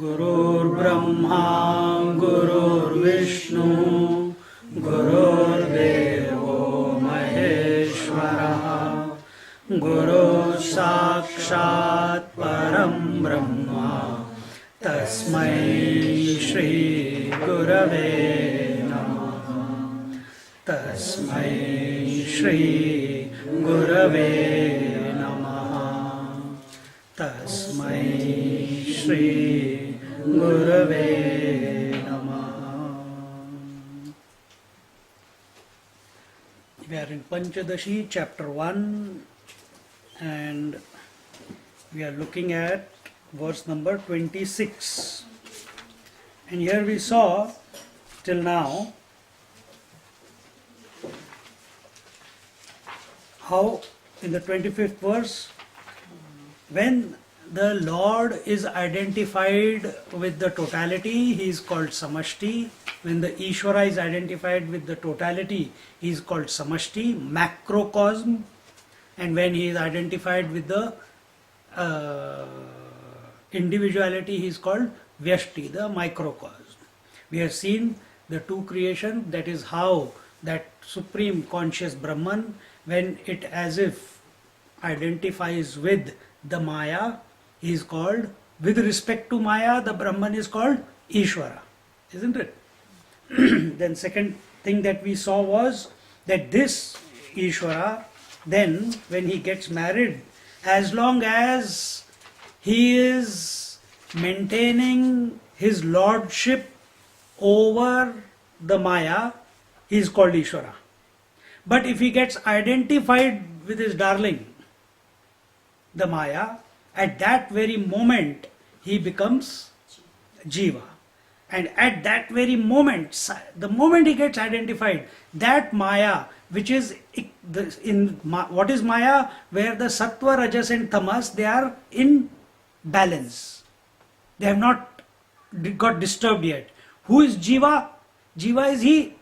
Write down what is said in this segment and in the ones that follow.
गुरुर्ब्रह्मा गुरुर्विष्णु गुरुर्देवो महेश्वरः गुरुः साक्षात् परं ब्रह्म तस्मै श्री गुरवे नमः तस्मै श्री गुरवे नमः तस्मै Shri Gurave Namaha. We are in Pancadasi chapter 1 and we are looking at verse number 26. And here we saw till now how in the 25th verse when the Lord is identified with the totality, he is called Samashti. When the Ishvara is identified with the totality, he is called Samashti, macrocosm. And when he is identified with the individuality, he is called Vyashti, the microcosm. We have seen the two creations, that is how that supreme conscious Brahman, when it as if identifies with the Maya, he is called, with respect to Maya, the Brahman is called Ishvara, isn't it? Then second thing that we saw was that this Ishvara, then when he gets married, as long as he is maintaining his lordship over the Maya, he is called Ishvara. But if he gets identified with his darling, the Maya, at that very moment he becomes Jiva. And at that very moment, the moment he gets identified, that Maya, which is what is Maya? Where the Sattva, Rajas and Tamas, they are in balance. They have not got disturbed yet. Who is Jiva? Jiva is he.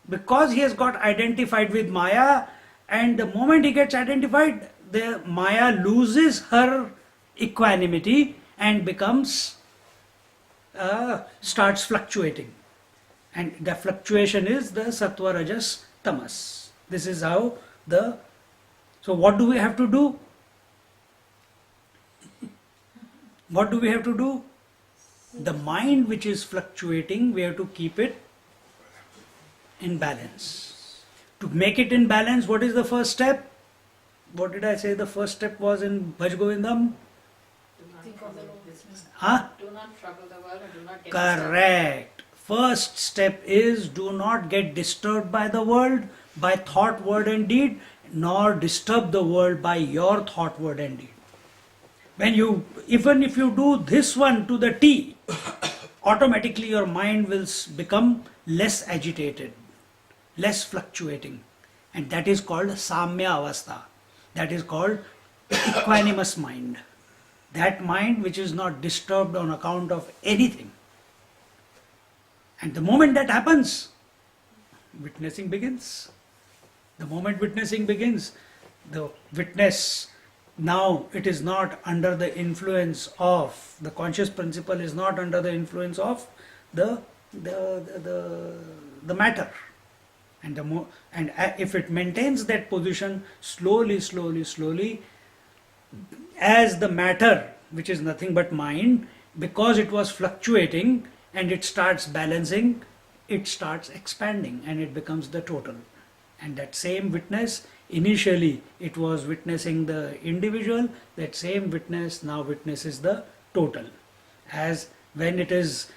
Because he has got identified with Maya, and the moment he gets identified, the Maya loses her equanimity and becomes starts fluctuating, and the fluctuation is the Sattva, Rajas, Tamas. This is how so what do we have to do? What do we have to do? The mind which is fluctuating, we have to keep it in balance. To make it in balance, what is the first step? What did I say the first step was in Bhaj Govindam? Do not trouble the world and do not get Correct. First step is do not get disturbed by the world, by thought, word and deed, nor disturb the world by your thought, word and deed. Even if you do this one to the T, automatically your mind will become less agitated, less fluctuating. And that is called Samya Avastha. That is called equanimous mind. That mind which is not disturbed on account of anything. And the moment that happens, witnessing begins. The moment witnessing begins, the witness, now it is not under the influence of, the conscious principle is not under the influence of the matter. And if it maintains that position slowly, as the matter, which is nothing but mind, because it was fluctuating and it starts balancing, it starts expanding and it becomes the total. And that same witness, initially it was witnessing the individual, that same witness now witnesses the total. As when it is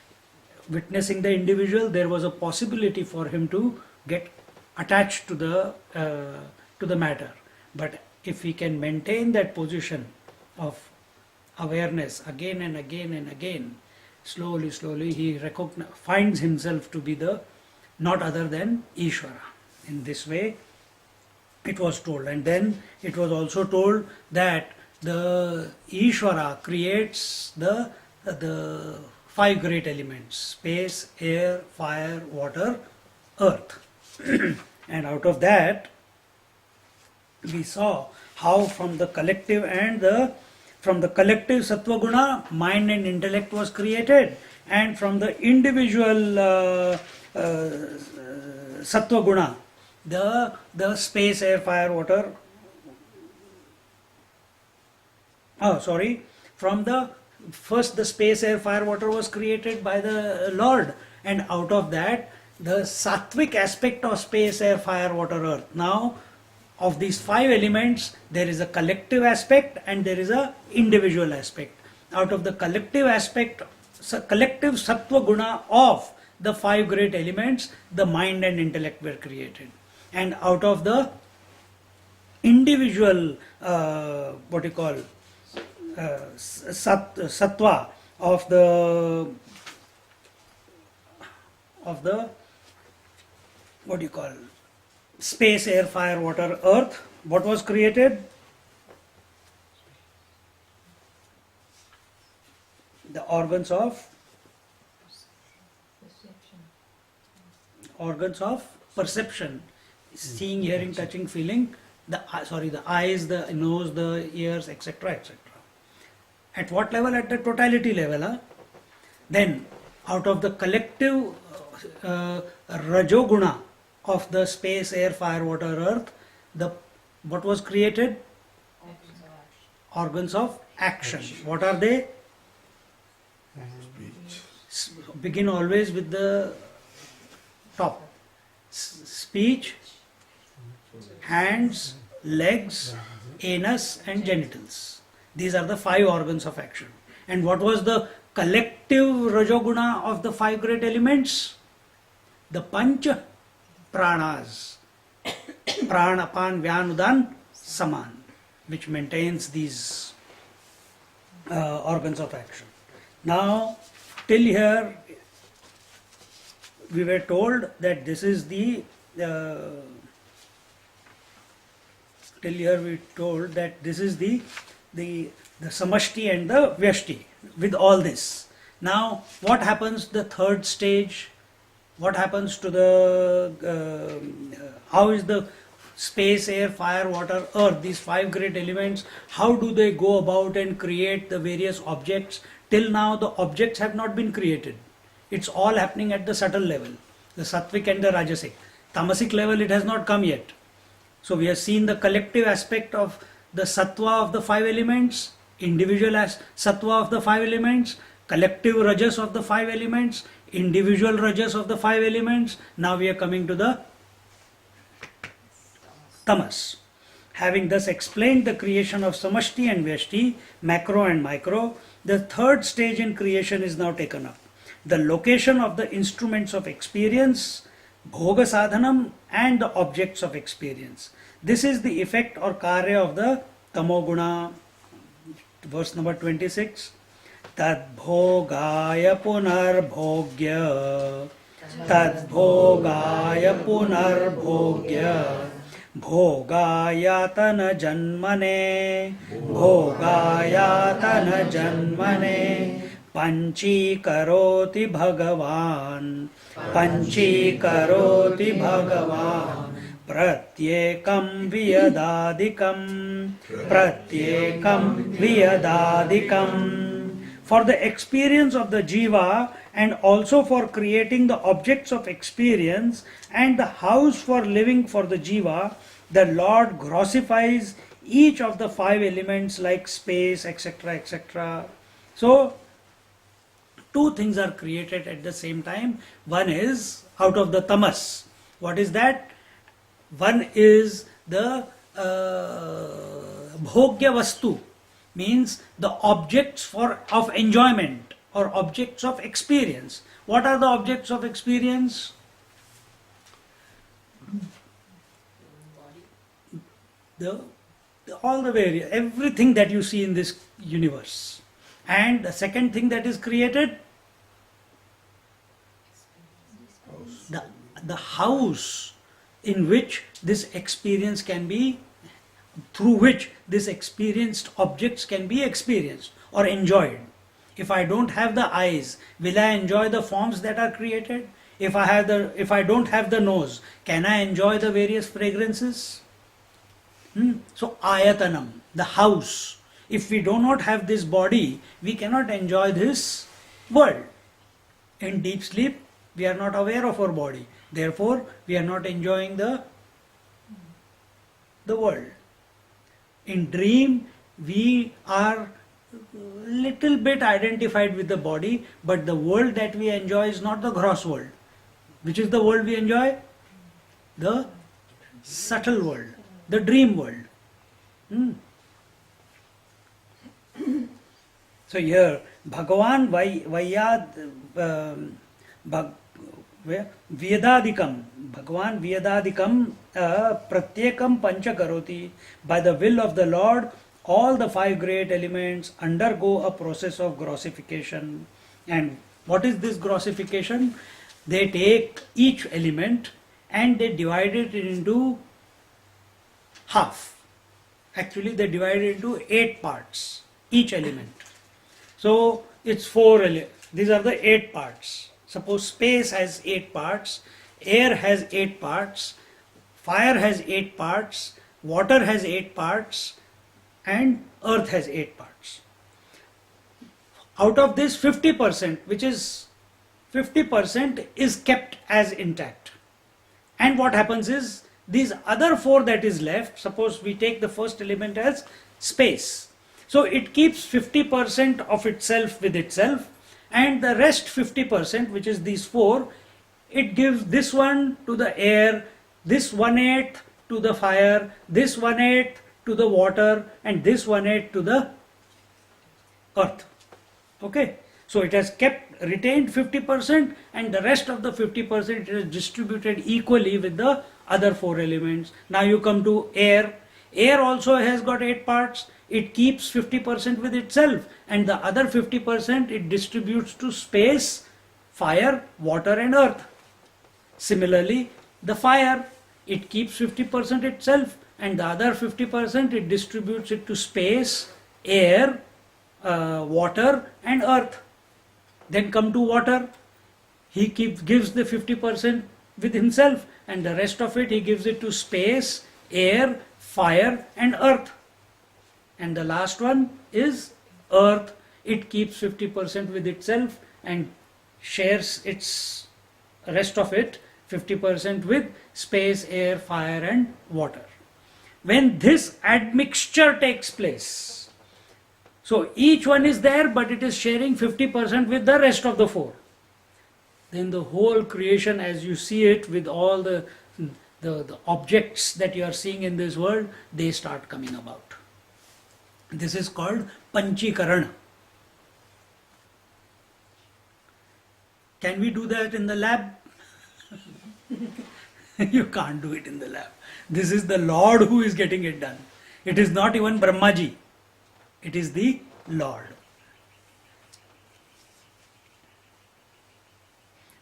witnessing the individual, there was a possibility for him to get attached to the matter. But if he can maintain that position of awareness again and again and again, slowly he finds himself to be the not other than Ishvara. In this way it was told, and then it was also told that the Ishvara creates the five great elements: space, air, fire, water, earth. And out of that we saw how from the collective sattva guna, mind and intellect was created, and from the individual sattva guna, the space, air, fire, water. From the space, air, fire, water was created by the Lord, and out of that the sattvic aspect of space, air, fire, water, earth. Now, of these five elements, there is a collective aspect and there is a individual aspect. Out of the collective aspect, collective sattva guna of the five great elements, the mind and intellect were created. And out of the individual, sattva of the space, air, fire, water, earth, what was created? The organs of perception, seeing, hearing, touching, feeling, the eyes, the nose, the ears, etc., etc. At what level? At the totality level. Then out of the collective rajoguna of the space, air, fire, water, earth, what was created? Organs of action. What are they? Begin always with the top. Speech, hands, legs, anus and genitals. These are the five organs of action. And what was the collective rajoguna of the five great elements? The pancha pranas. Prana, pan, vyan, udan, saman, which maintains these organs of action. Now, till here we were told that this is the samashti and the vyashti with all this. Now, what happens the third stage? What happens to how is the space, air, fire, water, earth, these five great elements, how do they go about and create the various objects? Till now the objects have not been created. It's all happening at the subtle level, the sattvic and the rajasic. Tamasic level it has not come yet. So we have seen the collective aspect of the sattva of the five elements, individual sattva of the five elements, collective rajas of the five elements, individual rajas of the five elements. Now we are coming to the tamas. Having thus explained the creation of samashti and vyashti, macro and micro, the third stage in creation is now taken up. The location of the instruments of experience, bhoga sadhanam, and the objects of experience. This is the effect or karya of the tamoguna. Verse number 26. Tadbhogaya punarbhogya, tadbhogaya punarbhogya, bhogayatana janmane, bhogayatana janmane, panchikaroti bhagavan, panchikaroti bhagavan, pratyekam viyadadikam, pratyekam viyadadikam. For the experience of the jiva and also for creating the objects of experience and the house for living for the jiva, the Lord grossifies each of the five elements like space, etc., etc. So, two things are created at the same time. One is out of the tamas. What is that? One is the bhogya vastu, means the objects of enjoyment or objects of experience. What are the objects of experience? All the various, everything that you see in this universe. And the second thing that is created, the, the house in which this experience can be, through which this experienced objects can be experienced or enjoyed. If I don't have the eyes, will I enjoy the forms that are created? If I don't have the nose, can I enjoy the various fragrances? So ayatanam, the house. If we do not have this body, we cannot enjoy this world. In deep sleep, we are not aware of our body. Therefore, we are not enjoying the world. In dream, we are little bit identified with the body, but the world that we enjoy is not the gross world. Which is the world we enjoy? The subtle world, the dream world. So here, Bhagavan Vyadadikam, Bhagavan Vyadadikam Pratyekam Pancha Karoti. By the will of the Lord, all the five great elements undergo a process of grossification. And what is this grossification? They take each element and they divide it into half. Actually, they divide it into 8 parts, each element. So it's 4, these are the 8 parts. Suppose space has 8 parts, air has 8 parts, fire has 8 parts, water has 8 parts, and earth has 8 parts. Out of this 50%, which is 50% is kept as intact. And what happens is, these other 4 that is left, suppose we take the first element as space. So it keeps 50% of itself with itself, and the rest 50%, which is these 4, it gives this one to the air, this 1/8 to the fire, this 1/8 to the water, and this 1/8 to the earth. Okay, so it has retained 50%, and the rest of the 50% it is distributed equally with the other 4 elements. Now you come to air. Air also has got 8 parts. It keeps 50% with itself, and the other 50% it distributes to space, fire, water, and earth. Similarly, the fire, it keeps 50% itself, and the other 50% it distributes it to space, air, water, and earth. Then come to water. He gives the 50% with himself, and the rest of it he gives it to space, air, fire, and earth. And the last one is earth. It keeps 50% with itself and shares its rest of it 50% with space, air, fire, and water. When this admixture takes place, so each one is there, but it is sharing 50% with the rest of the 4. Then the whole creation, as you see it with all the objects that you are seeing in this world, they start coming about. This is called Panchikarana. Can we do that in the lab? You can't do it in the lab. This is the Lord who is getting it done. It is not even Brahmaji. It is the Lord.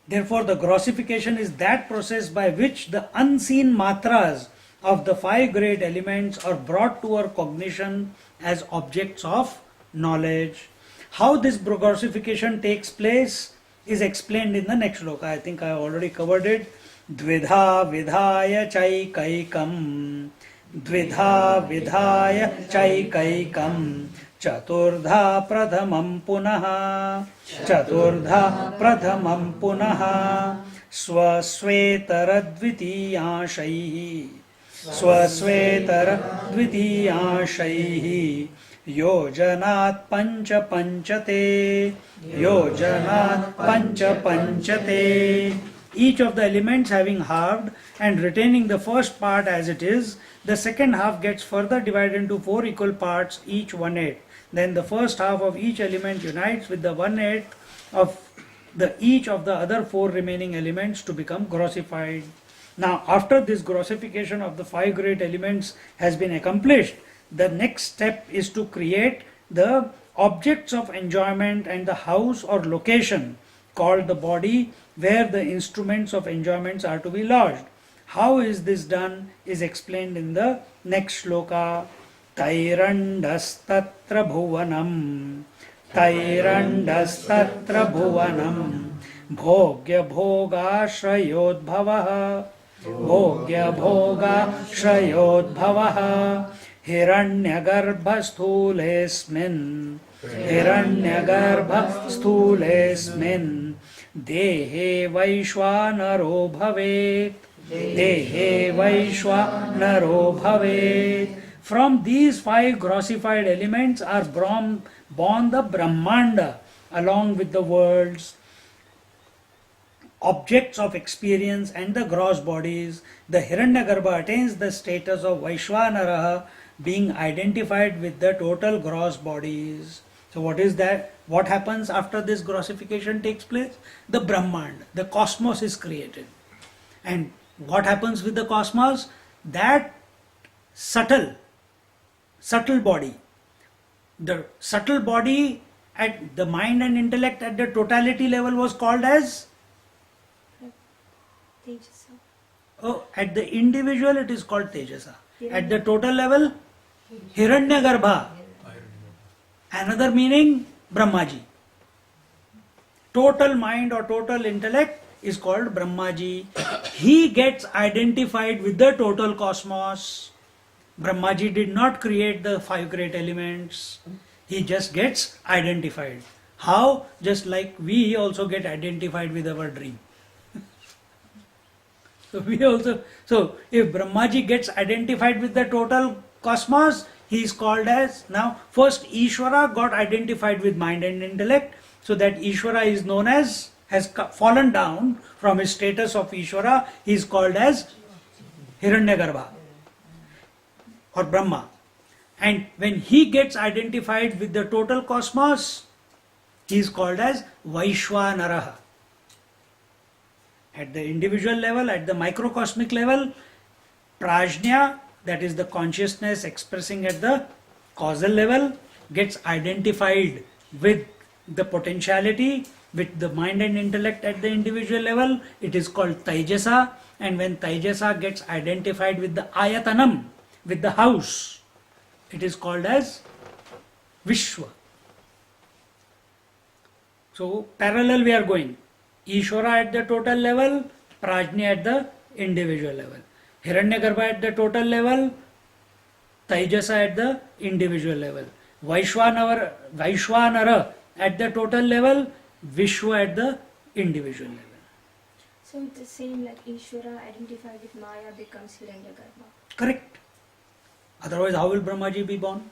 Therefore, the grossification is that process by which the unseen matras of the 5 great elements are brought to our cognition as objects of knowledge. How this grossification takes place is explained in the next shloka. I think I already covered it. Dvidha vidhaya chaikaikam, Dvidha vidhaya chaikaikam, Chaturdha pradhamam punaha, Chaturdha pradhamam punaha, Swasvetara dvitiyashaihi, Swasvetara dvitiyashaihi, Yojanat pancha panchate, Yojanat pancha panchate. Each of the elements having halved and retaining the first part as it is, the second half gets further divided into 4 equal parts, each 1/8. Then the first half of each element unites with the 1/8 of each of the other 4 remaining elements to become grossified. Now, after this grossification of the 5 great elements has been accomplished, the next step is to create the objects of enjoyment and the house or location called the body where the instruments of enjoyments are to be lodged. How is this done is explained in the next shloka. Tairandastatra bhuvanam Tairandastatra bhuvanam Bhogya bhogashrayodbhavah Bhogya bhogashrayodbhavah Hiranyagarbhasthulesmin Hiranyagarbhasthulesmin Dehe Vaishwanaro bhavet Dehe Vaishwanaro bhavet. From these 5 grossified elements are born the Brahmanda along with the worlds, objects of experience and the gross bodies. The Hiranyagarbha attains the status of Vaishwanara, being identified with the total gross bodies. So what is that? What happens after this grossification takes place? The Brahmand, the cosmos is created. And what happens with the cosmos? That subtle body, the subtle body at the mind and intellect at the totality level was called as, Tejasa. at the individual it is called Tejasa. At the total level, Hiranyagarbha. Another meaning, Brahmaji. Total mind or total intellect is called Brahmaji. He gets identified with the total cosmos. Brahmaji did not create the 5 great elements. He just gets identified. How? Just like we also get identified with our dream. So if Brahmaji gets identified with the total cosmos, he is called as, now first Ishvara got identified with mind and intellect, so that Ishvara is known as, has fallen down from his status of Ishvara, he is called as Hiranyagarbha or Brahma. And when he gets identified with the total cosmos, he is called as Vaishwanaraha. At the individual level, at the microcosmic level, Prajna, that is the consciousness expressing at the causal level, gets identified with the potentiality, with the mind and intellect at the individual level. It is called Taijasa. And when Taijasa gets identified with the Ayatanam, with the house, it is called as Vishwa. So parallel we are going. Ishvara at the total level, Prajna at the individual level. Hiranyagarbha at the total level, Taijasa at the individual level. Vaishwanara at the total level, Vishwa at the individual level. So it's the same like Ishvara identified with Maya becomes Hiranyagarbha. Correct. Otherwise, how will Brahmaji be born?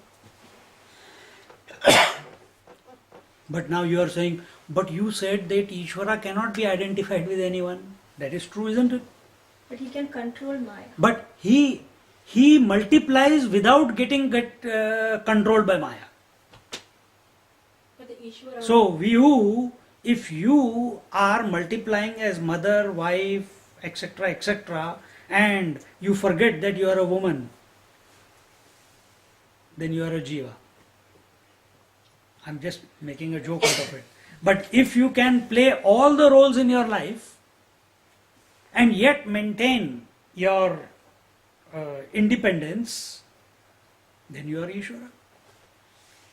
But now you are saying, but you said that Ishvara cannot be identified with anyone. That is true, isn't it? But he can control Maya. But he multiplies without getting controlled by Maya. But the Ishvara. So if you are multiplying as mother, wife, etc., etc., and you forget that you are a woman, then you are a jiva. I'm just making a joke out of it. But if you can play all the roles in your life and yet maintain your independence, then you are Ishvara.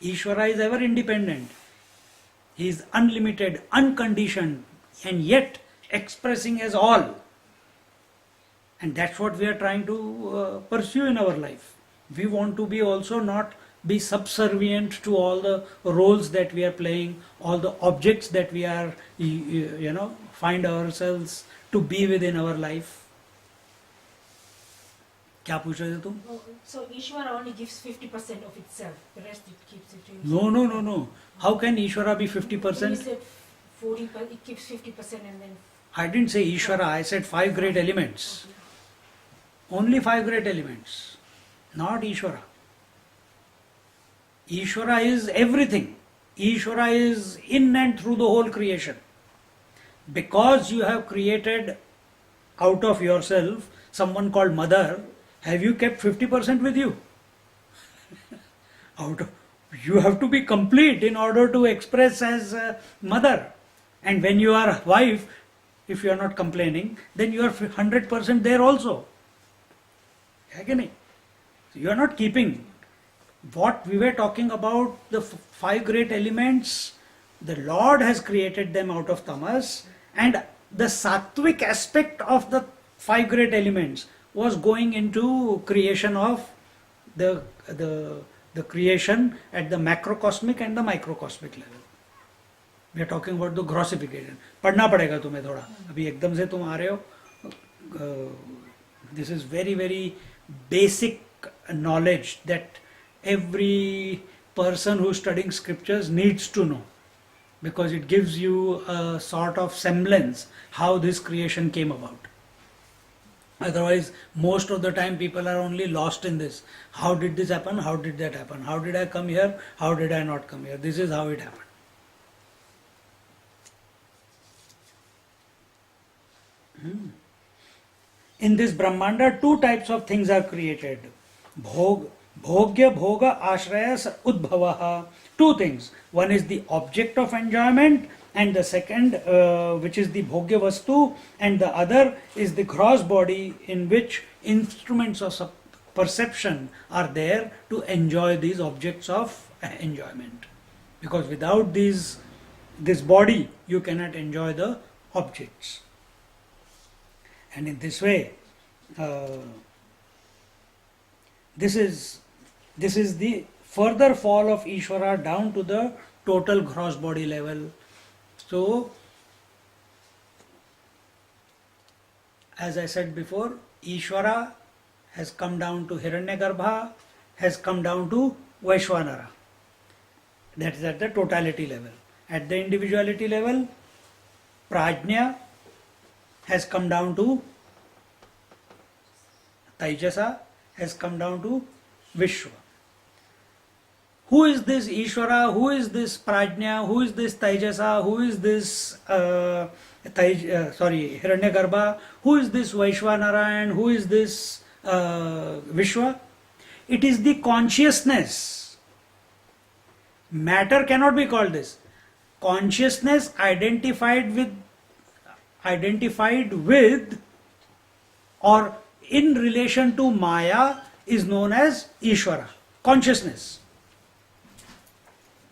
Ishvara is ever independent. He is unlimited, unconditioned, and yet expressing as all. And that's what we are trying to pursue in our life. We want to be also not be subservient to all the roles that we are playing, all the objects that we are, find ourselves to be within our life. क्या पूछ रहे थे तुम? So Ishvara only gives 50% of itself. The rest it keeps it to himself. No. How can Ishvara be He 50%? said 40, but it keeps 50% and then. I didn't say Ishvara, I said 5 great elements. Only 5 great elements, not Ishvara. Ishvara is everything. Ishvara is in and through the whole creation. Because you have created out of yourself someone called mother, have you kept 50% with you? You have to be complete in order to express as mother. And when you are wife, if you are not complaining, then you are 100% there also. Agony. You are not keeping. What we were talking about, the five great elements, the Lord has created them out of tamas, and the sattvic aspect of the five great elements was going into creation of the creation at the macrocosmic and the microcosmic level. We are talking about the grossification. पढ़ना पड़ेगा तुम्हें थोड़ा. अभी एकदम से तुम आ रहे हो. This is very very basic knowledge that every person who is studying scriptures needs to know, because it gives you a sort of semblance how this creation came about. Otherwise, most of the time people are only lost in this. How did this happen? How did that happen? How did I come here? How did I not come here? This is how it happened. In this Brahmanda, two types of things are created. Bhogya bhoga ashraya udbhavaha. Two things. One is the object of enjoyment, and the second, which is the bhogya vastu, and the other is the gross body in which instruments of perception are there to enjoy these objects of enjoyment. Because without this body, you cannot enjoy the objects. And in this way, this is the further fall of Ishvara down to the total gross body level. So, as I said before, Ishvara has come down to Hiranyagarbha, has come down to Vaishwanara. That is at the totality level. At the individuality level, Prajna has come down to Taijasa, has come down to Vishwa. Who is this Ishvara? Who is this Prajna? Who is this Taijasa? Who is this Hiranyagarbha? Who is this Vaishwanara? And who is this Vishwa? It is the consciousness. Matter cannot be called this. Consciousness identified with or in relation to Maya is known as Ishvara. Consciousness.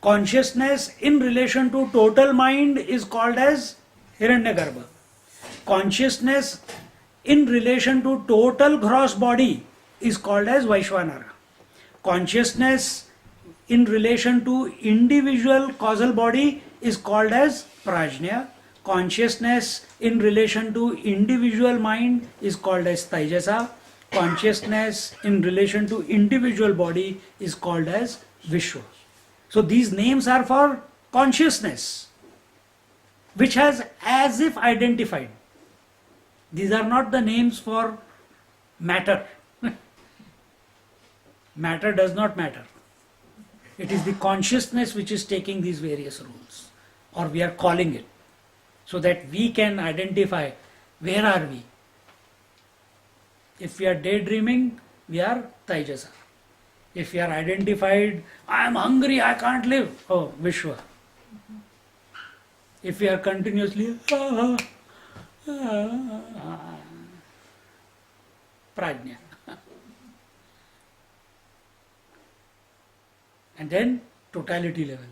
Consciousness in relation to total mind is called as Hiranyagarbha. Consciousness in relation to total gross body is called as Vaishwanara. Consciousness in relation to individual causal body is called as Prajna. Consciousness in relation to individual mind is called as Taijasa. Consciousness in relation to individual body is called as Vishwa. So these names are for consciousness, which has as if identified. These are not the names for matter. Matter does not matter. It is the consciousness which is taking these various roles, or we are calling it, so that we can identify where are we. If we are daydreaming, we are Taijasa. If we are identified, I am hungry, I can't live, oh, Vishwa. If we are continuously Prajna. And then totality level.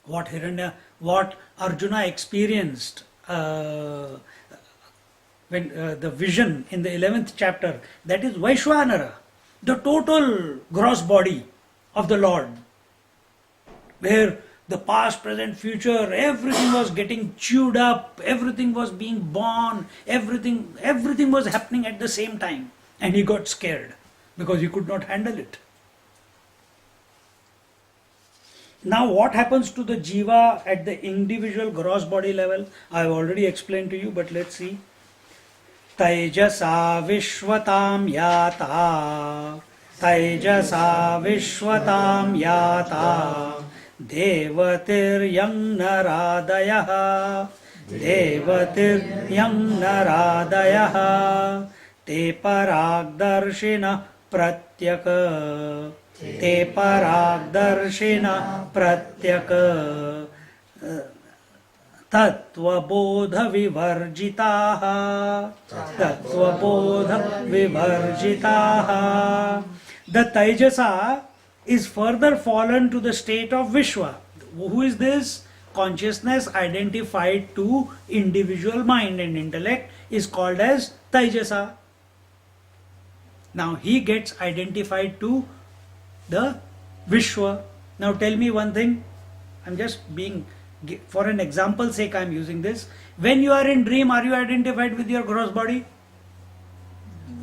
What Arjuna experienced when the vision in the 11th chapter, that is Vaishwanara, the total gross body of the Lord, where the past, present, future, everything was getting chewed up, everything was being born, everything was happening at the same time, and he got scared because he could not handle it. Now what happens to the jiva at the individual gross body level? I have already explained to you, but let's see. Taijasa vishwatam yata, Taijasa vishwatam yata, Devatir yang naradayah, Devatir yang naradayah, Te paragdarshina pratyaka, te paragdarshina pratyaka tatvabodha vivarjitaha. Tatvabodha vivarjitaha. The Taijasa is further fallen to the state of Vishwa. Who is this? Consciousness identified to individual mind and intellect is called as Taijasa. Now he gets identified to the Vishwa. Now tell me one thing. I'm just being, for an example sake I am using this. When you are in dream, are you identified with your gross body?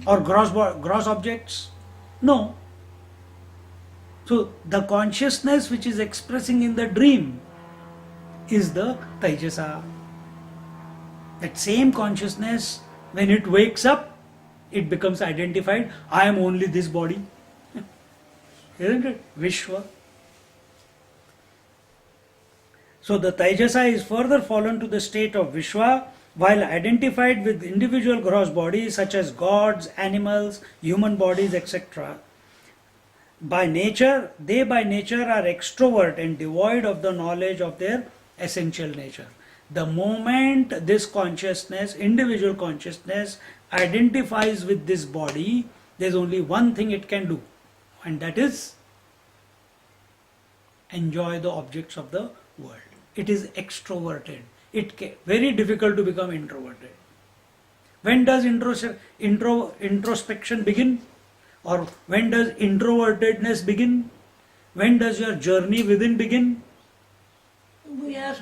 Or gross objects? No. So the consciousness which is expressing in the dream is the Taijasa. That same consciousness, when it wakes up, it becomes identified. I am only this body. Isn't it? Vishwa. So the Taijasa is further fallen to the state of Vishwa, while identified with individual gross bodies such as gods, animals, human bodies, etc. By nature, they by nature are extrovert and devoid of the knowledge of their essential nature. The moment this consciousness, individual consciousness, identifies with this body, there is only one thing it can do, and that is enjoy the objects of the world. It is extroverted. Very difficult to become introverted. When does introspection begin? Or when does introvertedness begin? When does your journey within begin?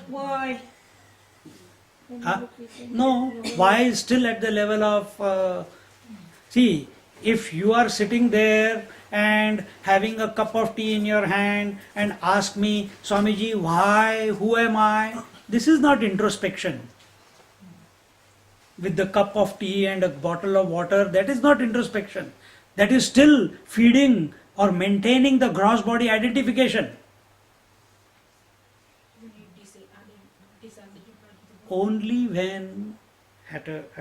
Why? No, why is still at the level of, see, if you are sitting there and having a cup of tea in your hand and ask me, Swamiji, why, who am I? This is not introspection. With the cup of tea and a bottle of water, that is not introspection. That is still feeding or maintaining the gross body identification. Only when,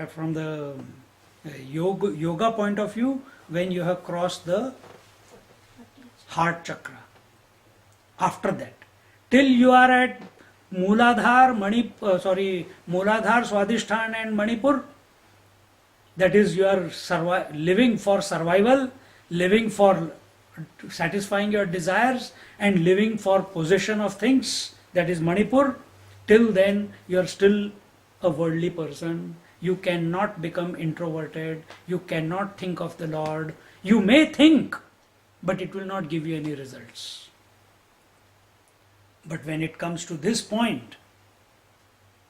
from the yoga point of view, when you have crossed the heart chakra. After that, till you are at Mooladhar, Mooladhar, Swadhisthana and Manipur, that is you are living for survival, living for satisfying your desires and living for possession of things, that is Manipur. Till then you are still a worldly person. You cannot become introverted. You cannot think of the Lord. You may think, but it will not give you any results. But when it comes to this point,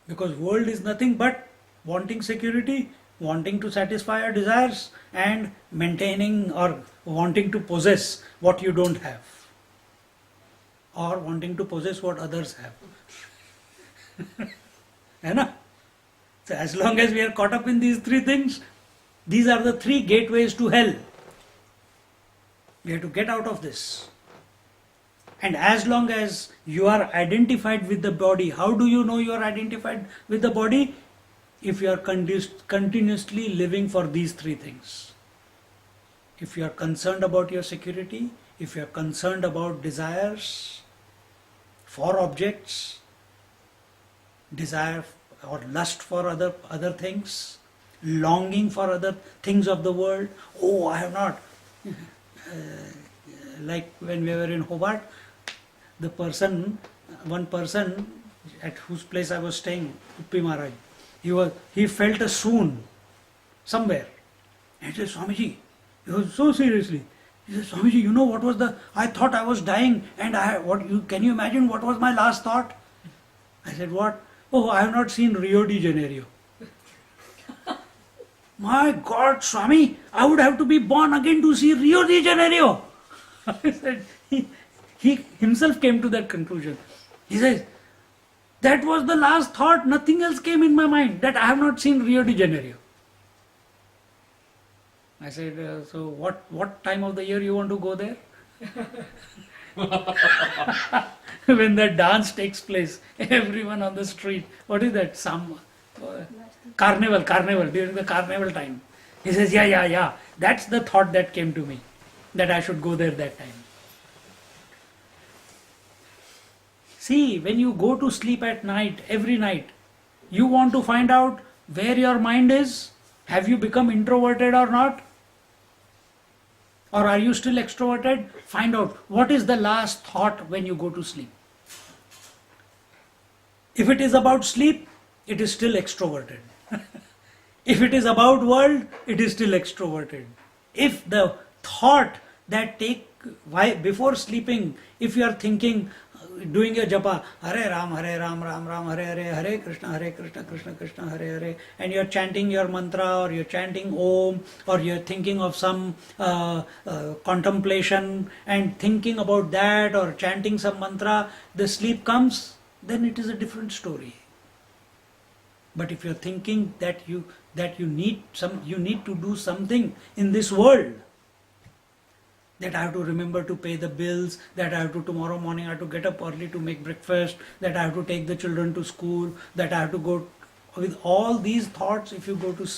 because world is nothing but wanting security, wanting to satisfy our desires and maintaining or wanting to possess what you don't have, or wanting to possess what others have. So as long as we are caught up in these three things, these are the three gateways to hell. We have to get out of this. And as long as you are identified with the body, how do you know you are identified with the body? If you are continuously living for these three things. If you are concerned about your security, if you are concerned about desires for objects, desire or lust for other things, longing for other things of the world. Oh, I have not. Like when we were in Hobart, one person at whose place I was staying, Uppi Maharaj, he felt a swoon somewhere. And he said, Swamiji, he was so seriously. He said, Swamiji, you know what was I thought I was dying, and can you imagine what was my last thought? I said, what? Oh, I have not seen Rio de Janeiro. My God, Swami, I would have to be born again to see Rio de Janeiro. I said, he himself came to that conclusion. He says, that was the last thought, nothing else came in my mind, that I have not seen Rio de Janeiro. I said, so what time of the year you want to go there? When that dance takes place, everyone on the street, what is that? Carnival, during the carnival time. He says, yeah, that's the thought that came to me, that I should go there that time. See, when you go to sleep at night, every night, you want to find out where your mind is. Have you become introverted or not? Or are you still extroverted? Find out what is the last thought when you go to sleep. If it is about sleep, it is still extroverted. If it is about world, it is still extroverted. If the thought that take why before sleeping, if you are thinking, doing your japa, Hare Ram, Ram Ram, Hare Hare, Hare Krishna, Krishna Krishna, Hare Hare, and you are chanting your mantra, or you're chanting Om, or you're thinking of some contemplation and thinking about that, or chanting some mantra, the sleep comes, then it is a different story. But if you're thinking that you need to do something in this world, that I have to remember to pay the bills, that I have to tomorrow morning I have to get up early to make breakfast, that I have to take the children to school, that I have to go, with all these thoughts, if you go to,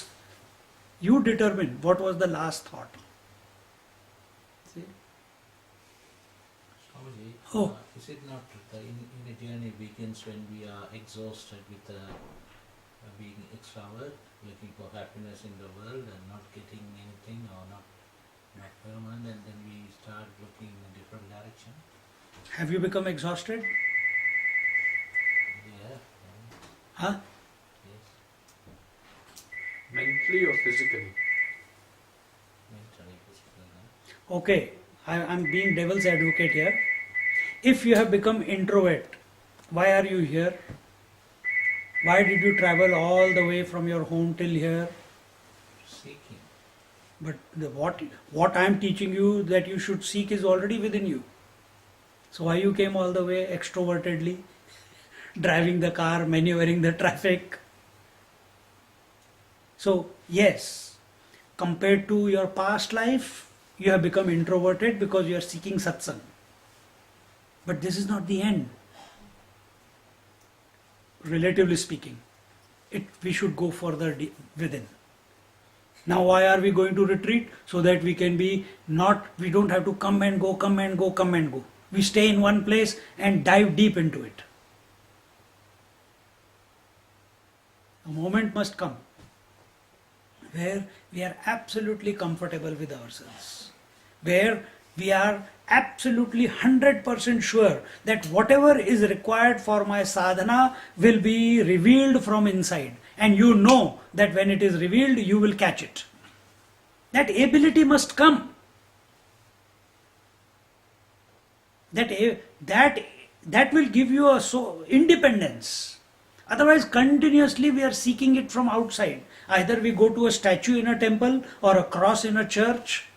you determine what was the last thought. See? Swamiji, Oh. is it not the inner journey begins when we are exhausted with being extrovert, looking for happiness in the world and not getting anything or not permanent, and then we start looking in a different direction? Have you become exhausted? Yeah. Huh? Yes. Mentally or physically? Mentally, physically. No? Okay, I'm being devil's advocate here. If you have become introvert, why are you here? Why did you travel all the way from your home till here? Seeking. But what I am teaching you that you should seek is already within you. So why you came all the way extrovertedly, driving the car, maneuvering the traffic? So yes, compared to your past life, you have become introverted because you are seeking satsang. But this is not the end. Relatively speaking, we should go further within. Now why are we going to retreat? So that we can we don't have to come and go. We stay in one place and dive deep into it. A moment must come where we are absolutely comfortable with ourselves, where we are absolutely 100% sure that whatever is required for my sadhana will be revealed from inside, and you know that when it is revealed you will catch it. That ability must come. That will give you a independence. Otherwise continuously we are seeking it from outside. Either we go to a statue in a temple, or a cross in a church,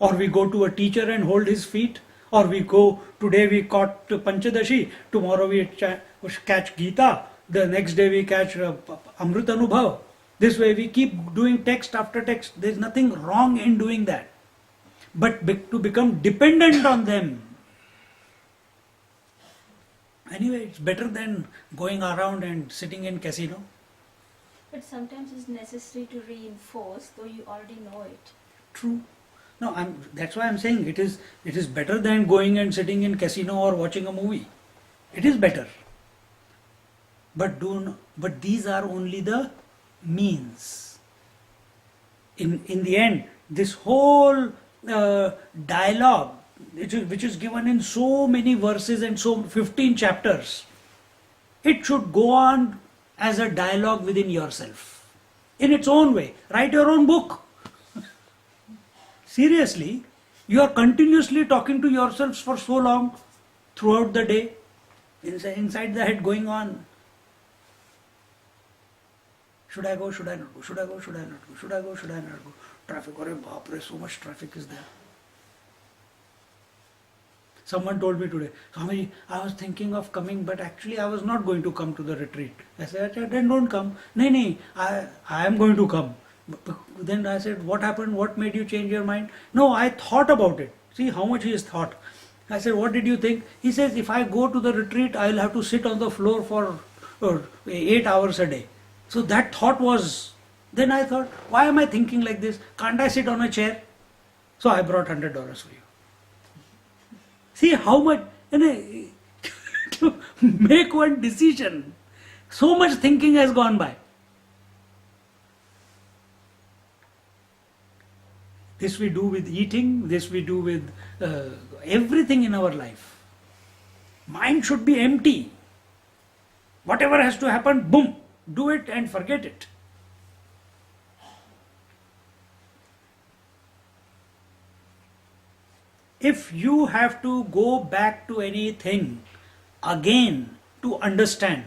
or we go to a teacher and hold his feet, or today we caught Pancadasi, tomorrow we catch Gita, the next day we catch Amrit Anubhav. This way we keep doing text after text. There is nothing wrong in doing that. But to become dependent on them, anyway, it's better than going around and sitting in casino. But sometimes it's necessary to reinforce, though you already know it. True. No, that's why I'm saying it is better than going and sitting in casino or watching a movie. It is better. But these are only the means. In the end, this whole dialogue, which is given in so many verses and so 15 chapters, it should go on as a dialogue within yourself, in its own way. Write your own book. Seriously, you are continuously talking to yourselves for so long, throughout the day, inside the head going on. Should I go? Should I not go? Should I go? Should I not go? Should I go? Should I not go? Traffic, so much traffic is there. Someone told me today, Swami, I was thinking of coming, but actually I was not going to come to the retreat. I said, then don't come. No, I am going to come. Then I said, what happened? What made you change your mind? No, I thought about it. See how much he has thought. I said, what did you think? He says, if I go to the retreat, I will have to sit on the floor for 8 hours a day. So that thought was, then I thought, why am I thinking like this? Can't I sit on a chair? So I brought $100 for you. See how much, to make one decision. So much thinking has gone by. This we do with eating, this we do with everything in our life. Mind should be empty. Whatever has to happen, boom, do it and forget it. If you have to go back to anything again to understand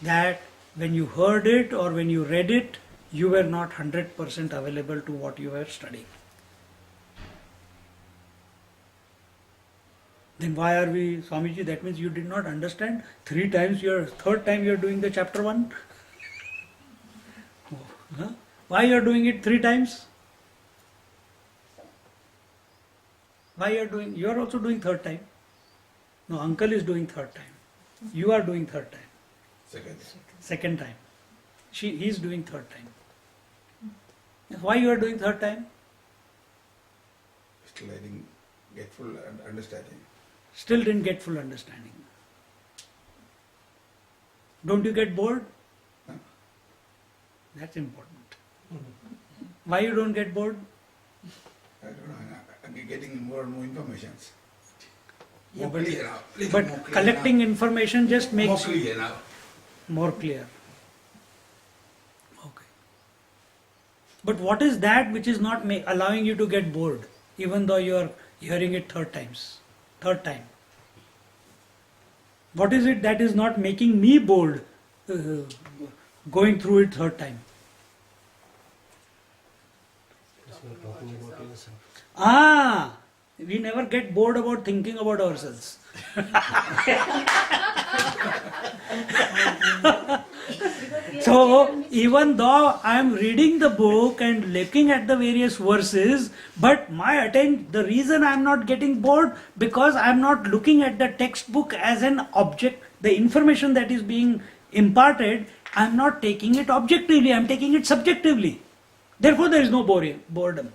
that when you heard it or when you read it, you were not 100% available to what you were studying. Then why are we, Swamiji, that means you did not understand? 3 times, third time you are doing the chapter 1? Huh? Why you are doing it 3 times? Why you are also doing 3rd time? No, uncle is doing 3rd time. You are doing 3rd time. Second time. He is doing 3rd time. Why you are doing 3rd time? Still I didn't get full understanding. Still didn't get full understanding. Don't you get bored? Huh? That's important. Why you don't get bored? I don't know. I'm getting more and more information. Yeah, More clear now. Little But more clear collecting now. information just More makes you clear now. more clear. Okay. But what is that which is not allowing you to get bored, even though you are hearing it 3rd time? What is it that is not making me bored going through it 3rd time? Because you are talking about yourself. We never get bored about thinking about ourselves. So, even though I am reading the book and looking at the various verses, but my attention, the reason I am not getting bored, because I am not looking at the textbook as an object, the information that is being imparted, I am not taking it objectively, I am taking it subjectively. Therefore, there is no boredom.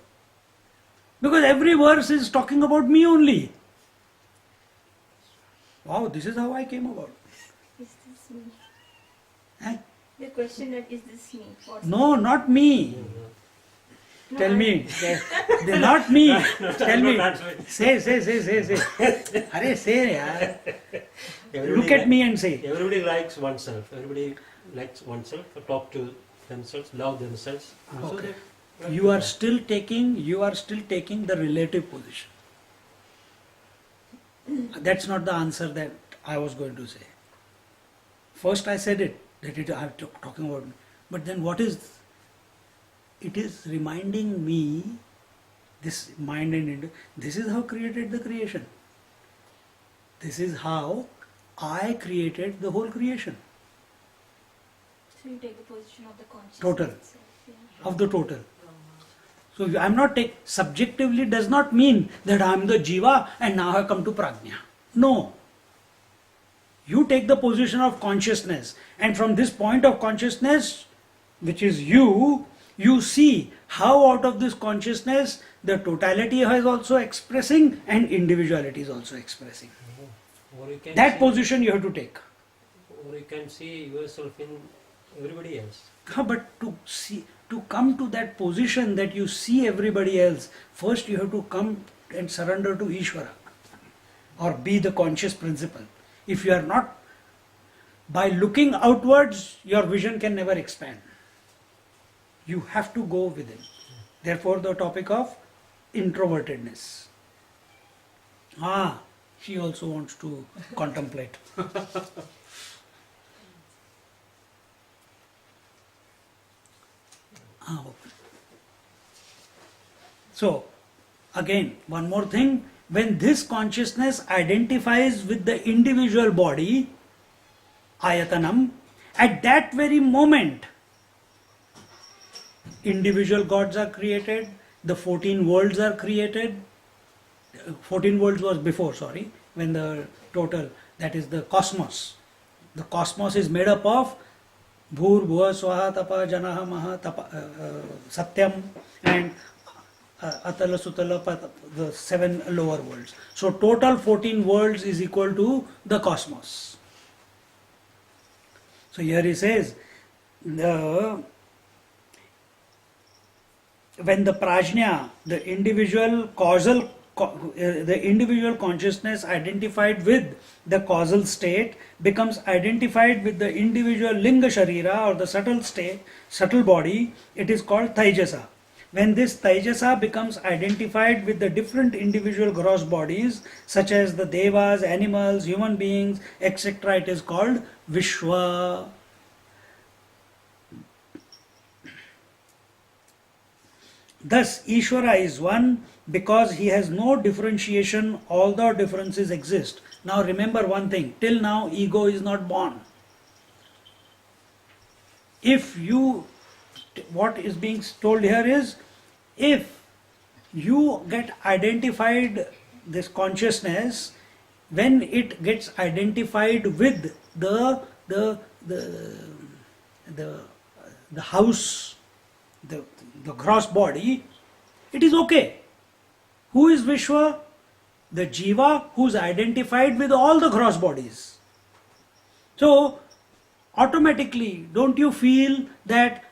Because every verse is talking about me only. Wow, this is how I came about. Is this me? Eh? The question that is this me? What's No, not me. No, Tell I- me. Not me. Tell me. That's right. Say. Arey, say, yaar. Everybody Look at li- me and say. Everybody likes oneself. Everybody likes oneself, to talk to themselves, love themselves. So Okay. they- You are still taking the relative position. That's not the answer that I was going to say. First I said it, that I'm talking about me. But then what is, it is reminding me, this mind and this is how created the creation. This is how I created the whole creation, So you take the position of the consciousness Total. itself, yeah. of the total. So I'm not subjectively does not mean that I'm the jiva and now I come to prajna. No. You take the position of consciousness, and from this point of consciousness, which is you see how out of this consciousness the totality is also expressing and individuality is also expressing. Or you can That see, position you have to take. or you can see yourself in everybody else. But to come to that position that you see everybody else, first you have to come and surrender to Ishvara or be the conscious principle. If you are not, by looking outwards, your vision can never expand. You have to go within. Therefore, the topic of introvertedness. She also wants to contemplate. Open. So, again, one more thing, when this consciousness identifies with the individual body, ayatanam, at that very moment, individual gods are created, the 14 worlds are created. 14 worlds was before, when the total, that is the cosmos. The cosmos is made up of Bhur, Bhuva, Swaha, Tapa, Janaha, Maha, Tapa, Satyam, and Atala, Sutala, the 7 lower worlds. So total 14 worlds is equal to the cosmos. So here he says, when the prajna, the individual consciousness identified with the causal state becomes identified with the individual linga sharira or the subtle state, subtle body, it is called taijasa. When this taijasa becomes identified with the different individual gross bodies such as the devas, animals, human beings, etc., it is called Vishwa. Thus, Ishvara is one because he has no differentiation, although differences exist. Now, remember one thing, till now, ego is not born. What is being told here is, if you get identified, this consciousness, when it gets identified with the house, the gross body, it is okay. Who is Vishwa? The Jiva who is identified with all the gross bodies. So, automatically, don't you feel that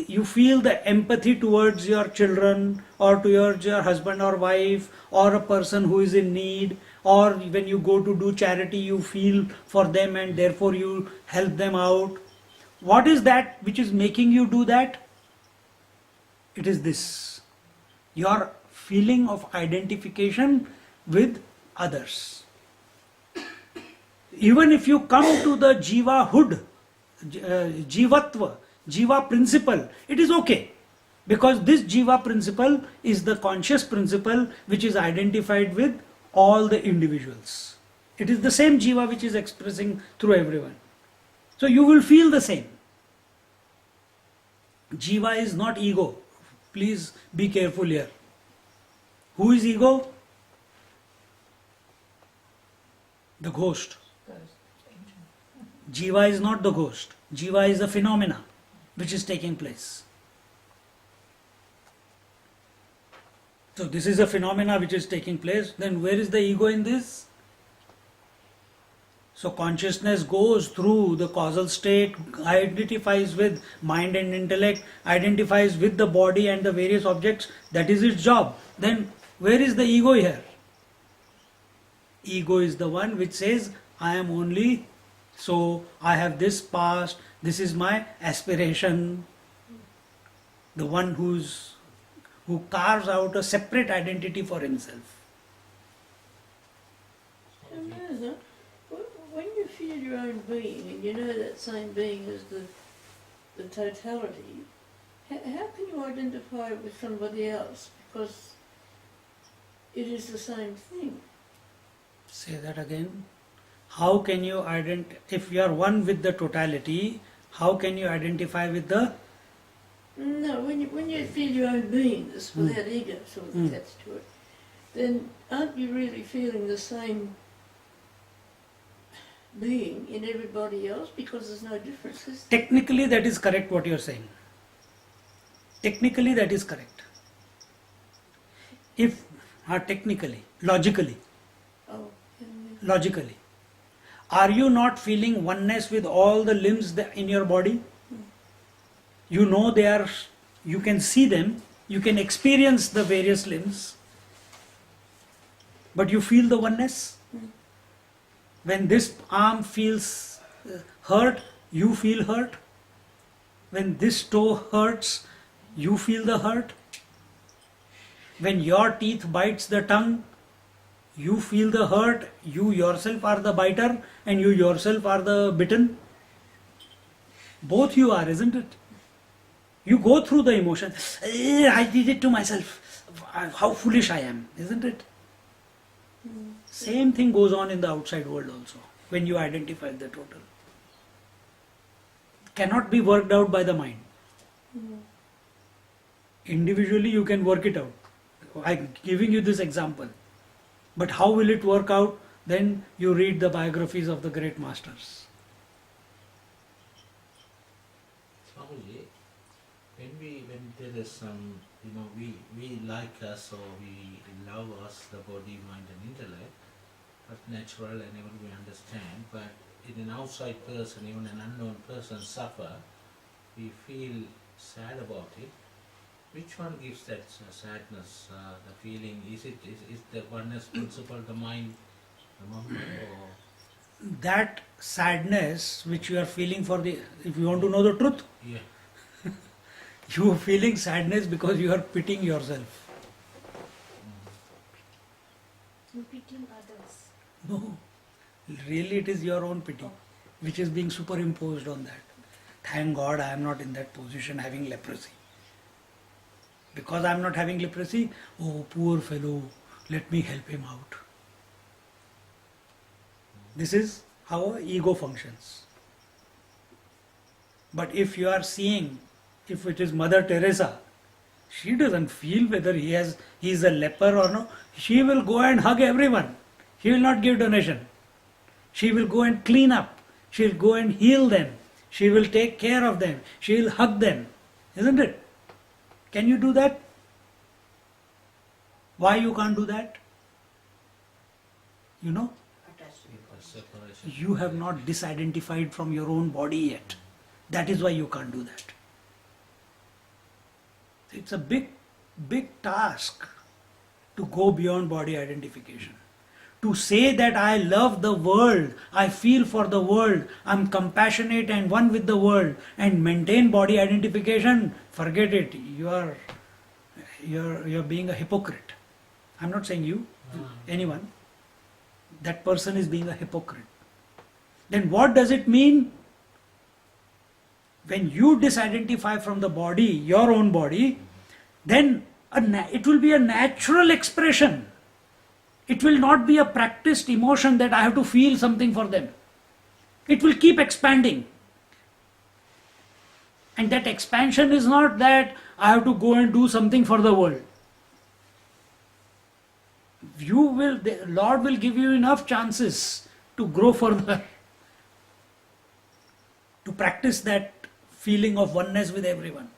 you feel the empathy towards your children or towards your husband or wife or a person who is in need, or when you go to do charity, you feel for them and therefore you help them out. What is that which is making you do that? It is this, your feeling of identification with others. Even if you come to the Jiva hood, Jivatva, Jiva principle, it is okay. Because this Jiva principle is the conscious principle which is identified with all the individuals. It is the same Jiva which is expressing through everyone. So you will feel the same. Jiva is not ego. Please be careful here. Who is ego? The ghost. Jiva is not the ghost. Jiva is a phenomena which is taking place. So this is a phenomena which is taking place. Then where is the ego in this? So consciousness goes through the causal state, identifies with mind and intellect, identifies with the body and the various objects. That is its job. Then where is the ego here? Ego is the one which says, I am only so, I have this past, this is my aspiration. The one who carves out a separate identity for himself. Amanda, when you feel your own being and you know that same being is the totality, how can you identify it with somebody else? Because it is the same thing. Say that again. How can you identify, if you are one with the totality, how can you identify with the? No, when you feel your own beingness without ego sort of attached to it, then aren't you really feeling the same being in everybody else because there's no differences? Technically that is correct what you are saying. Technically that is correct. If, technically, logically, are you not feeling oneness with all the limbs in your body? You know they are, you can see them, you can experience the various limbs, but you feel the oneness. When this arm feels hurt, you feel hurt. When this toe hurts, you feel the hurt. When your teeth bites the tongue, you feel the hurt. You yourself are the biter and you yourself are the bitten. Both you are, isn't it? You go through the emotion. I did it to myself. How foolish I am, isn't it? Same thing goes on in the outside world also, when you identify the total. Cannot be worked out by the mind. Individually you can work it out. I'm giving you this example. But how will it work out? Then you read the biographies of the great masters. Swamiji, when there is some we like us or we love us, the body, mind and intellect, that's natural and even we understand, but in an outside person, even an unknown person suffer, we feel sad about it. Which one gives that sadness, the feeling? Is the oneness principle the mind, the moment, or? That sadness which you are feeling if you want to know the truth, Yeah. you are feeling sadness because you are pitying yourself. You pitying others. No, really it is your own pity which is being superimposed on that. Thank God I am not in that position having leprosy. Because I am not having leprosy, oh poor fellow, let me help him out. This is how our ego functions. But if you are seeing, if it is Mother Teresa, she doesn't feel whether he is a leper or no. She will go and hug everyone. She will not give donation. She will go and clean up. She will go and heal them. She will take care of them. She will hug them. Isn't it? Can you do that? Why you can't do that? You know? Separation. You have not disidentified from your own body yet. That is why you can't do that. It's a big task to go beyond body identification. To say that I love the world, I feel for the world, I'm compassionate and one with the world, and maintain body identification, forget it. You're being a hypocrite. I'm not saying you, anyone. That person is being a hypocrite. Then what does it mean? When you disidentify from the body, your own body, then it will be a natural expression. It will not be a practiced emotion that I have to feel something for them. It will keep expanding. And that expansion is not that I have to go and do something for the world. The Lord will give you enough chances to grow further, to practice that feeling of oneness with everyone.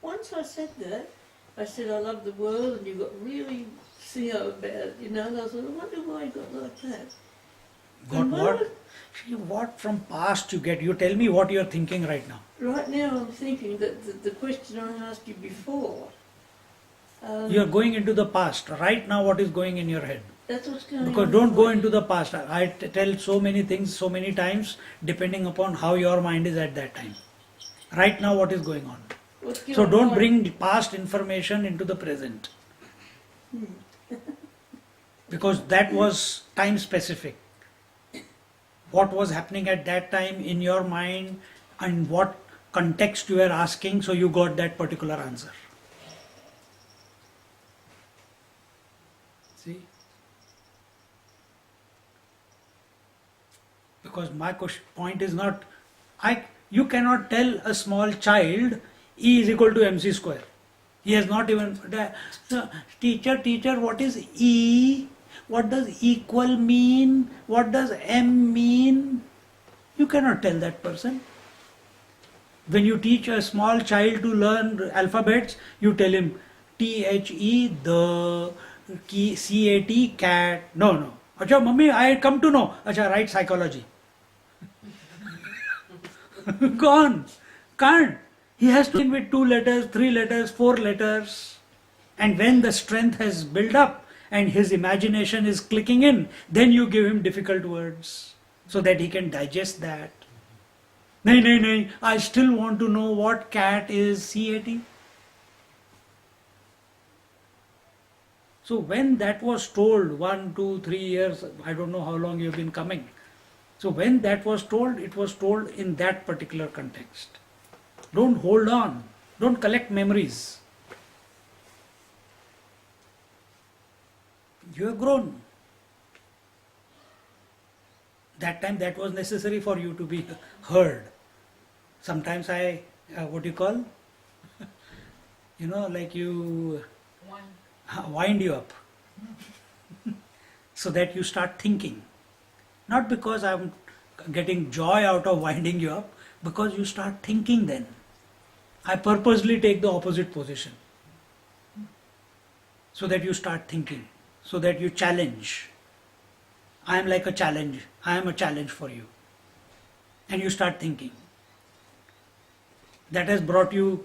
Once I said that, I said I love the world, and you got really CEO about it, and I thought, I wonder why you got like that. Got And what? See, what from past you get? You tell me what you are thinking right now. Right now I'm thinking that the question I asked you before, You are going into the past. Right now what is going in your head? that's what's going on. Because don't go into the past. I tell so many things so many times depending upon how your mind is at that time. Right now what is going on? What's going So don't on? bring past information into the present. Because that was time specific. What was happening at that time in your mind and what context you were asking, so you got that particular answer. See? Because my point is not, you cannot tell a small child E is equal to mc square. He has not even, teacher, what is E? What does equal mean? What does M mean? You cannot tell that person. When you teach a small child to learn alphabets, you tell him THE, the, CAT, cat. No. Acha, mummy, I come to know. Acha, write psychology. Gone. Can't. He has to begin with 2 letters, 3 letters, 4 letters. And when the strength has built up and his imagination is clicking in, then you give him difficult words so that he can digest that. No, I still want to know what cat is, CAT. So when that was told, 1, 2, 3 years, I don't know how long you've been coming. So when that was told, it was told in that particular context. Don't hold on. Don't collect memories. You have grown. That time that was necessary for you to be heard. Sometimes I, what do you call? Like you wind you up. So that you start thinking. Not because I'm getting joy out of winding you up, because you start thinking then. I purposely take the opposite position so that you start thinking, so that you challenge. I am like a challenge. I am a challenge for you. And you start thinking. That has brought you,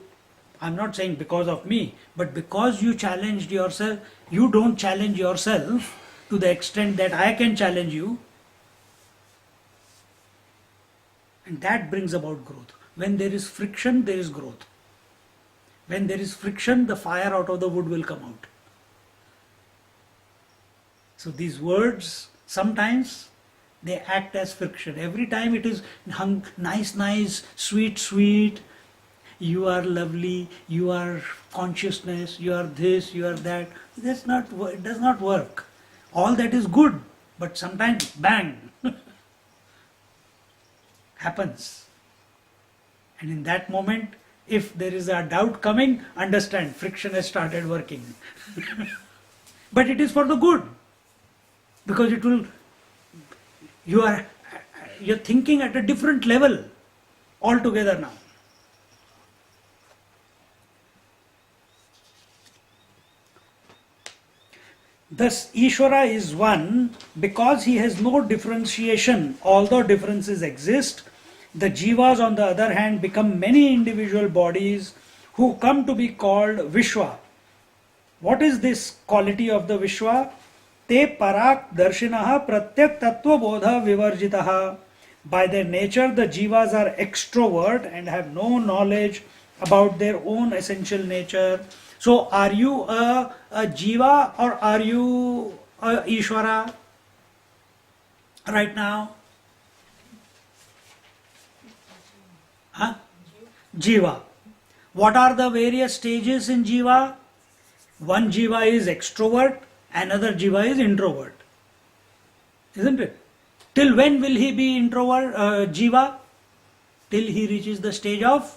I'm not saying because of me, but because you challenged yourself, you don't challenge yourself to the extent that I can challenge you. And that brings about growth. When there is friction, there is growth. When there is friction, the fire out of the wood will come out. So these words, sometimes they act as friction. Every time it is nice, sweet, you are lovely, you are consciousness, you are this, you are that. It does not work. All that is good, but sometimes bang happens. And in that moment, if there is a doubt coming, understand friction has started working. But it is for the good, because it will. You're thinking at a different level altogether now. Thus, Ishvara is one because he has no differentiation, although differences exist. The jivas, on the other hand, become many individual bodies who come to be called Vishwa. What is this quality of the Vishwa? Te parak darshinaha pratyak tattva bodha vivarjitaha. By their nature, the jivas are extrovert and have no knowledge about their own essential nature. So, are you a jiva or are you a Ishvara right now? Huh? Jiva. What are the various stages in jiva? One jiva is extrovert, another jiva is introvert. Isn't it? Till when will he be introvert, jiva? Till he reaches the stage of?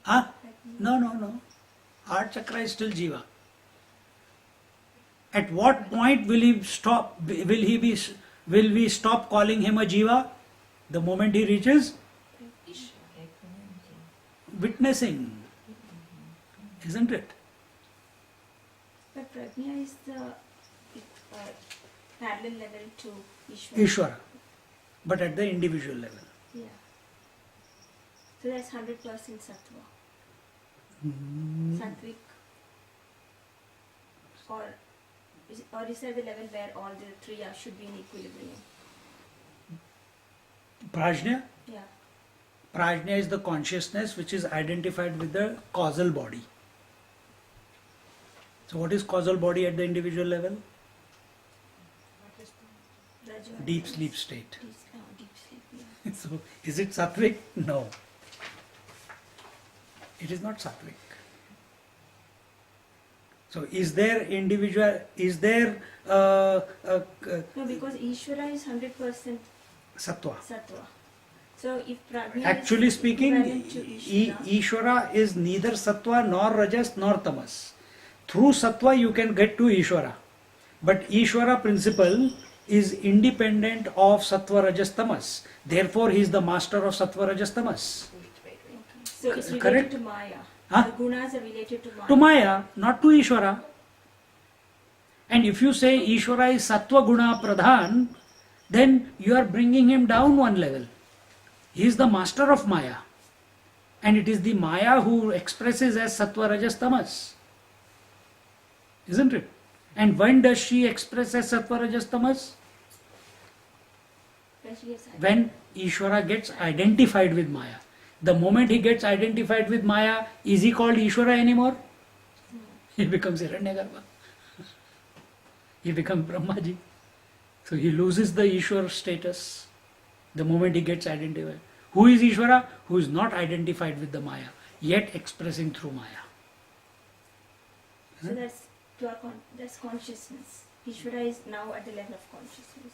Huh? No. Heart chakra is still jiva. At what point will he stop? Will we stop calling him a jiva? The moment he reaches witnessing, isn't it? But Prajna is the parallel level to Ishvara. Ishvara, but at the individual level. Yeah. So that's 100% sattva. Sattvic. Or is there the level where all the three should be in equilibrium? Prajna? Yeah. Prajna is the consciousness which is identified with the causal body. So what is causal body at the individual level? Rajya. Deep sleep state. Deep sleep, yeah. So is it sattvic? No. It is not sattvic. So is there No, because Ishvara is 100% sattva? sattva. So if Prajna Actually is speaking, equivalent to Ishvara is neither sattva nor rajas nor tamas. Through sattva you can get to Ishvara. But Ishvara principle is independent of sattva rajas tamas. Therefore he is the master of sattva rajas tamas. So it's related Correct? to Maya. Huh? The gunas are related to Maya. To Maya, not to Ishvara. And if you say Ishvara is sattva guna pradhan, then you are bringing him down one level. He is the master of Maya. And it is the Maya who expresses as sattva rajas tamas. Isn't it? And when does she express as sattva rajas tamas? When Ishvara gets identified with Maya. The moment he gets identified with Maya, is he called Ishvara anymore? He becomes Hiranyagarbha. He becomes Brahmaji. So he loses the Ishvara status the moment he gets identified. Who is Ishvara? Who is not identified with the Maya, yet expressing through Maya. So that's consciousness. Ishvara is now at the level of consciousness.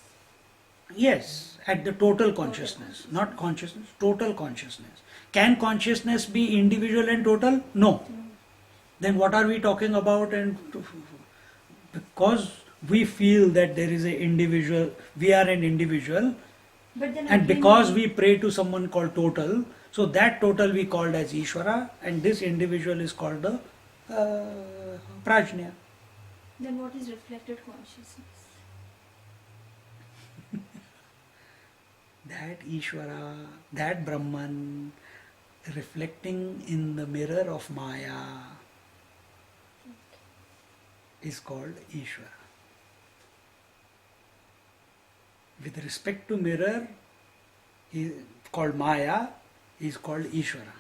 Yes, at the total consciousness, not consciousness, total consciousness. Can consciousness be individual and total? No. Then what are we talking about? And because we feel that there is an individual, we are an individual, But then and again, because we pray to someone called total, So that total we called as Ishvara, and this individual is called the Prajna. Then what is reflected consciousness? That Ishvara, that Brahman reflecting in the mirror of Maya is called Ishvara. With respect to mirror, he called Maya, is called Ishvara.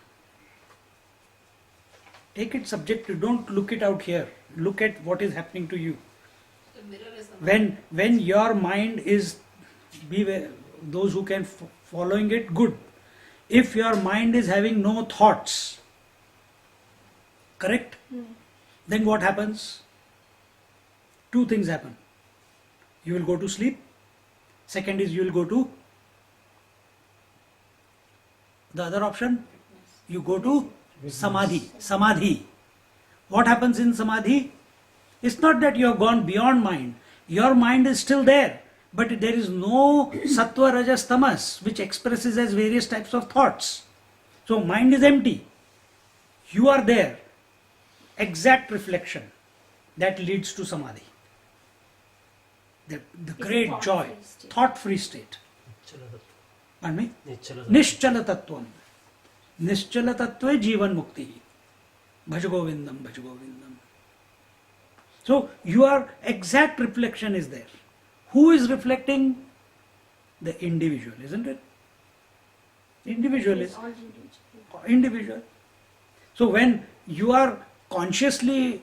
Take it subjective, don't look it out here. Look at what is happening to you. The mirror is the When your mind is, beware, those who can following it, good. If your mind is having no thoughts, correct? Then what happens? Two things happen. You will go to sleep. Second is you will go to the other option. You go to Samadhi. Samadhi. What happens in Samadhi? It's not that you have gone beyond mind. Your mind is still there. But there is no Sattva, Rajas, Tamas which expresses as various types of thoughts. So mind is empty. You are there. Exact reflection. That leads to Samadhi. The It's a great joy. thought-free state. Thought-free state. Pardon me? Nischala Nischala tattvam. Nischala tattve jivan mukti. Bhaj govindam, bhaj govindam. So your exact reflection is there. Who is reflecting? The individual, isn't it? Individual is All individual. individual. So when you are consciously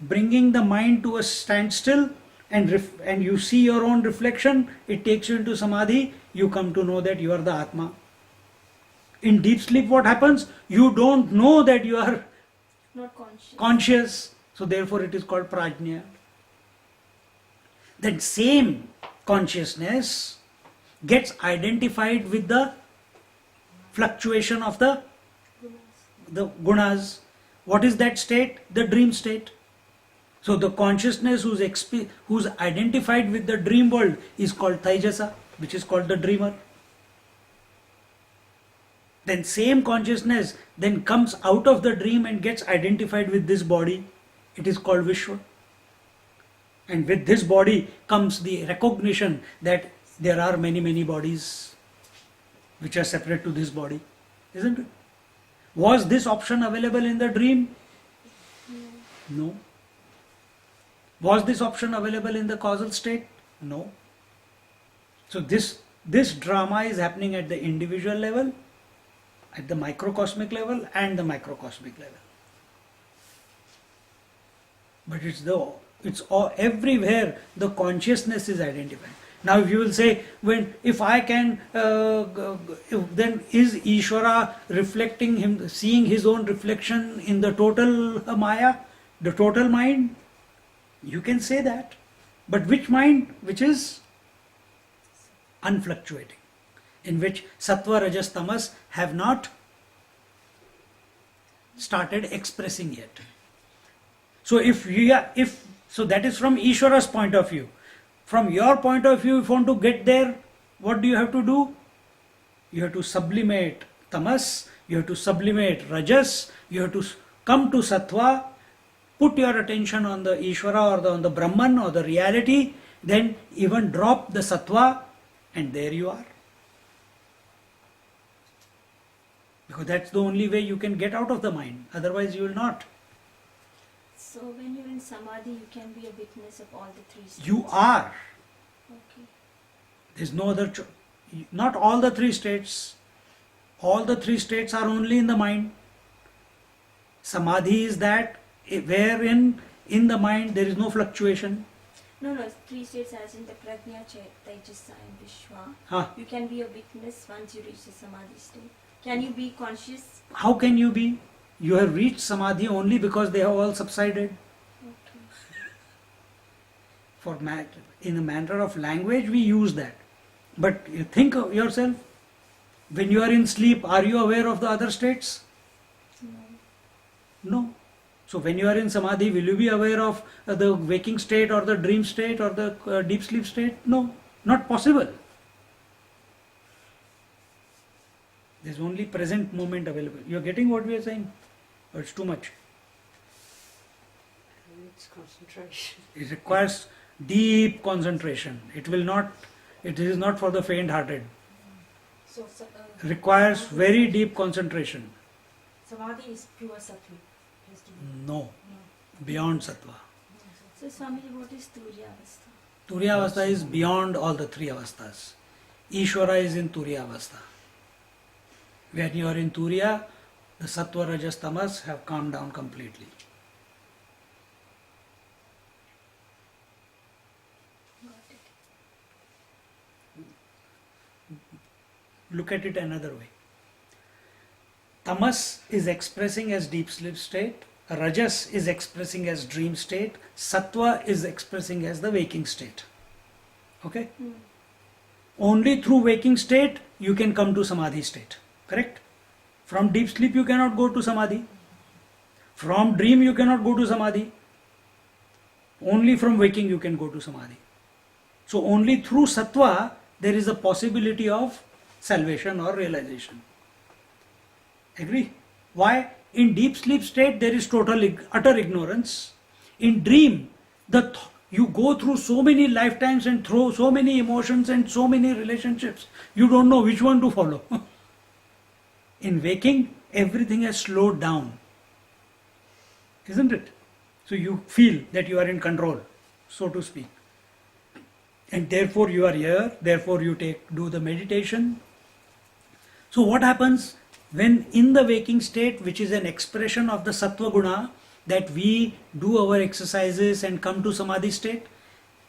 bringing the mind to a standstill and you see your own reflection, it takes you into Samadhi, you come to know that you are the Atma. In deep sleep what happens? You don't know that you are Not conscious. conscious, so therefore it is called Prajna. That same consciousness gets identified with the fluctuation of the gunas. What is that state? The dream state. So the consciousness who's identified with the dream world is called Taijasa, which is called the dreamer. Then same consciousness then comes out of the dream and gets identified with this body. It is called Vishwa. And with this body comes the recognition that there are many, many bodies which are separate to this body. Isn't it? Was this option available in the dream? No. Was this option available in the causal state? No. So this drama is happening at the individual level, at the microcosmic level and the macrocosmic level. But it's all everywhere the consciousness is identified. Now if you will say, if I can, then is Ishvara reflecting him, seeing his own reflection in the total Maya, the total mind? You can say that. But which mind? Which is unfluctuating, in which Sattva, Rajas, Tamas have not started expressing yet. So so that is from Ishvara's point of view. From your point of view, if you want to get there, what do you have to do? You have to sublimate Tamas, you have to sublimate Rajas, you have to come to Sattva, put your attention on the Ishvara or on the Brahman or the reality, then even drop the Sattva, and there you are. Because that's the only way you can get out of the mind, otherwise you will not. So when you're in Samadhi, you can be a witness of all the three states. You are. Okay. There's no other not all the three states. All the three states are only in the mind. Samadhi is that wherein in the mind there is no fluctuation. No, three states as in the Prajna, Ch, Taijasa and Vishwa. Huh. You can be a witness once you reach the Samadhi state. Can you be conscious? How can you be? You have reached Samadhi only because they have all subsided. Okay. In a matter of language we use that. But you think of yourself, when you are in sleep, are you aware of the other states? No. So when you are in Samadhi, will you be aware of the waking state or the dream state or the deep sleep state? No, not possible. There's only present moment available. You're getting what we are saying? Or it's too much? It's concentration. It requires deep concentration. It is not for the faint hearted. So, Requires very deep concentration. Samadhi is pure sattvic. Has to be. No, No. beyond sattva. So Swamiji, what is Turiya Avastha? Turiya Avastha is beyond all the three avasthas. Ishvara is in Turiya Avastha. When you are in Turiya, the Sattva, Rajas, Tamas have calmed down completely. Got it. Look at it another way. Tamas is expressing as deep sleep state, Rajas is expressing as dream state, Sattva is expressing as the waking state. Okay? Only through waking state you can come to Samadhi state. Correct? From deep sleep you cannot go to Samadhi. From dream you cannot go to Samadhi. Only from waking you can go to Samadhi. So only through Sattva there is a possibility of salvation or realization. Agree? Why? In deep sleep state there is utter ignorance. In dream, you go through so many lifetimes and through so many emotions and so many relationships, you don't know which one to follow. In waking, everything has slowed down. Isn't it? So you feel that you are in control, so to speak. And therefore you are here, therefore you do the meditation. So what happens when in the waking state, which is an expression of the Sattva Guna, that we do our exercises and come to Samadhi state,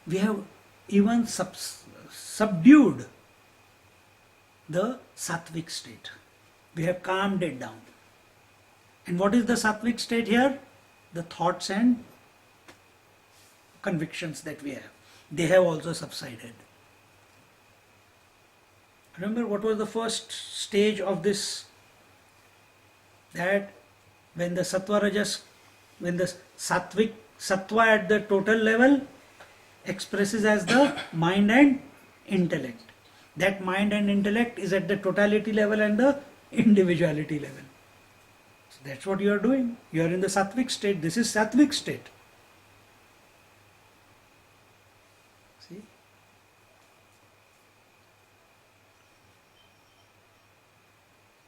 we have even subdued the Sattvic state. We have calmed it down. And what is the Sattvic state here? The thoughts and convictions that we have. They have also subsided. Remember what was the first stage of this? That when the Sattva Rajas, when the Sattva at the total level expresses as the mind and intellect. That mind and intellect is at the totality level and the individuality level. So that's what you are doing. You are in the Sattvic state. This is Sattvic state. See?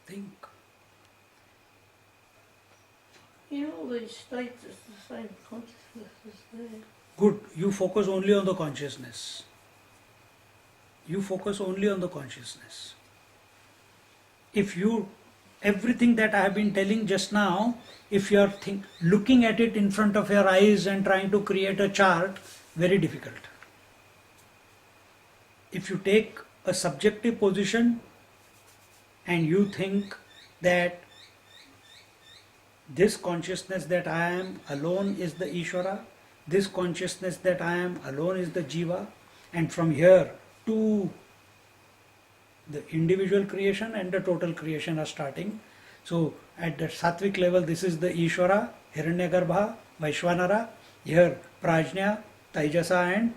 Think. In all these states, it's the same consciousness as there. Good. You focus only on the consciousness. You focus only on the consciousness. If everything that I have been telling just now, if you are looking at it in front of your eyes and trying to create a chart, very difficult. If you take a subjective position and you think that this consciousness that I am alone is the Ishvara, this consciousness that I am alone is the Jiva, and from here to the individual creation and the total creation are starting. So at the Sattvic level, this is the Ishvara, Hiranyagarbha, Vaishwanara, here Prajna, Taijasa and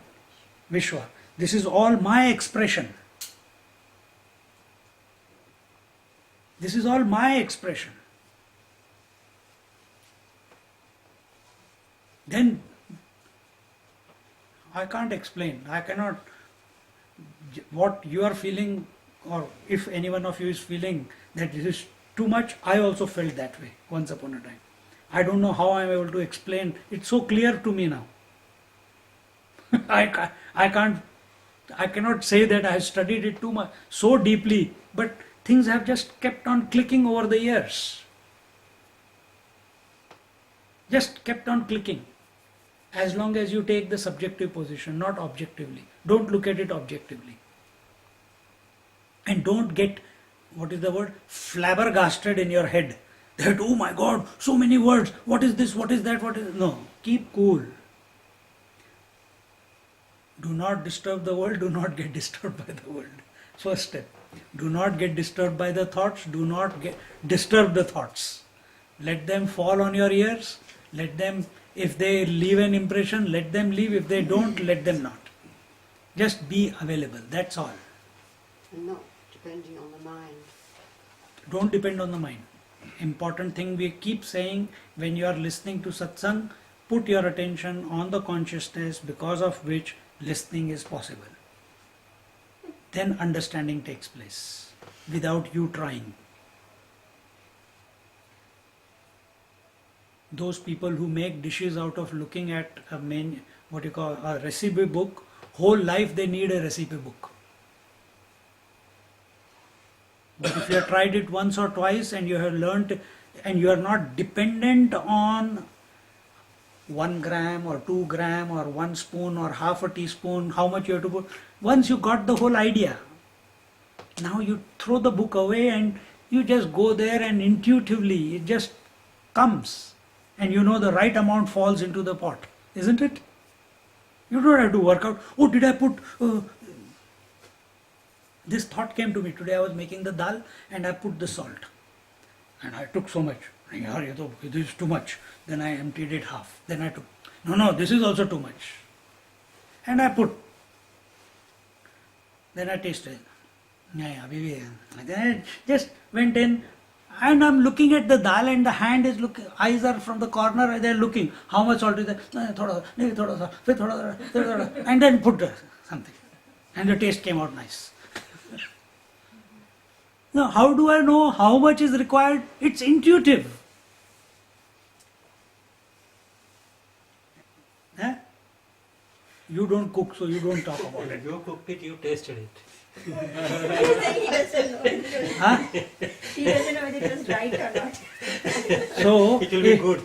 Vishwa. This is all my expression. This is all my expression. Then I can't explain. I cannot. What you are feeling, or if any one of you is feeling that this is too much, I also felt that way once upon a time. I don't know how I am able to explain. It's so clear to me now. I cannot say that I have studied it too much, so deeply, but things have just kept on clicking over the years. Just kept on clicking. As long as you take the subjective position, not objectively. Don't look at it objectively. And don't get, what is the word, flabbergasted in your head. That, oh my God, so many words. What is this? What is that? What is... No, keep cool. Do not disturb the world. Do not get disturbed by the world. First step. Do not get disturbed by the thoughts. Do not disturb the thoughts. Let them fall on your ears. Let them, if they leave an impression, let them leave. If they don't, let them not. Just be available. That's all. And not depending on the mind. Don't depend on the mind. Important thing we keep saying, when you are listening to satsang, put your attention on the consciousness because of which listening is possible. Then understanding takes place without you trying. Those people who make dishes out of looking at a recipe book, whole life they need a recipe book. But if you have tried it once or twice and you have learnt, and you are not dependent on 1 gram or 2 gram or 1 spoon or half a teaspoon, how much you have to put. Once you got the whole idea, now you throw the book away and you just go there and intuitively it just comes. And you know the right amount falls into the pot, isn't it? You don't have to work out, oh, did I put... This thought came to me today. I was making the dal and I put the salt. And I took so much. This is too much. Then I emptied it half. Then I took, no, this is also too much. And I put. Then I tasted. Then I just went in and I'm looking at the dal and the hand is looking, eyes are from the corner, they're looking. How much salt is there? And then put something. And the taste came out nice. Now, how do I know how much is required? It's intuitive. You don't cook, so you don't talk about it. You cooked it, you tasted it. He doesn't know. He doesn't know whether it was right or not. So, It will be good.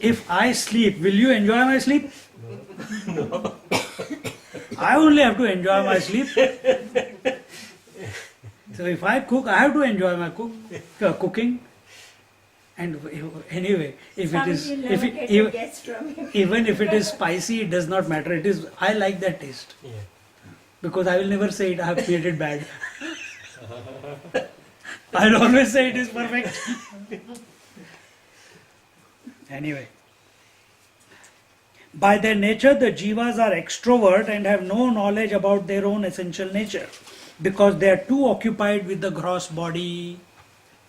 if I sleep, will you enjoy my sleep? No. I only have to enjoy my sleep. So if I cook, I have to enjoy my cooking. And anyway, if it is, even if it is spicy, it does not matter. It is, I like that taste. Yeah. Because I will never say I have made it bad. I'll always say it is perfect. Anyway. By their nature, the jivas are extrovert and have no knowledge about their own essential nature, because they are too occupied with the gross body.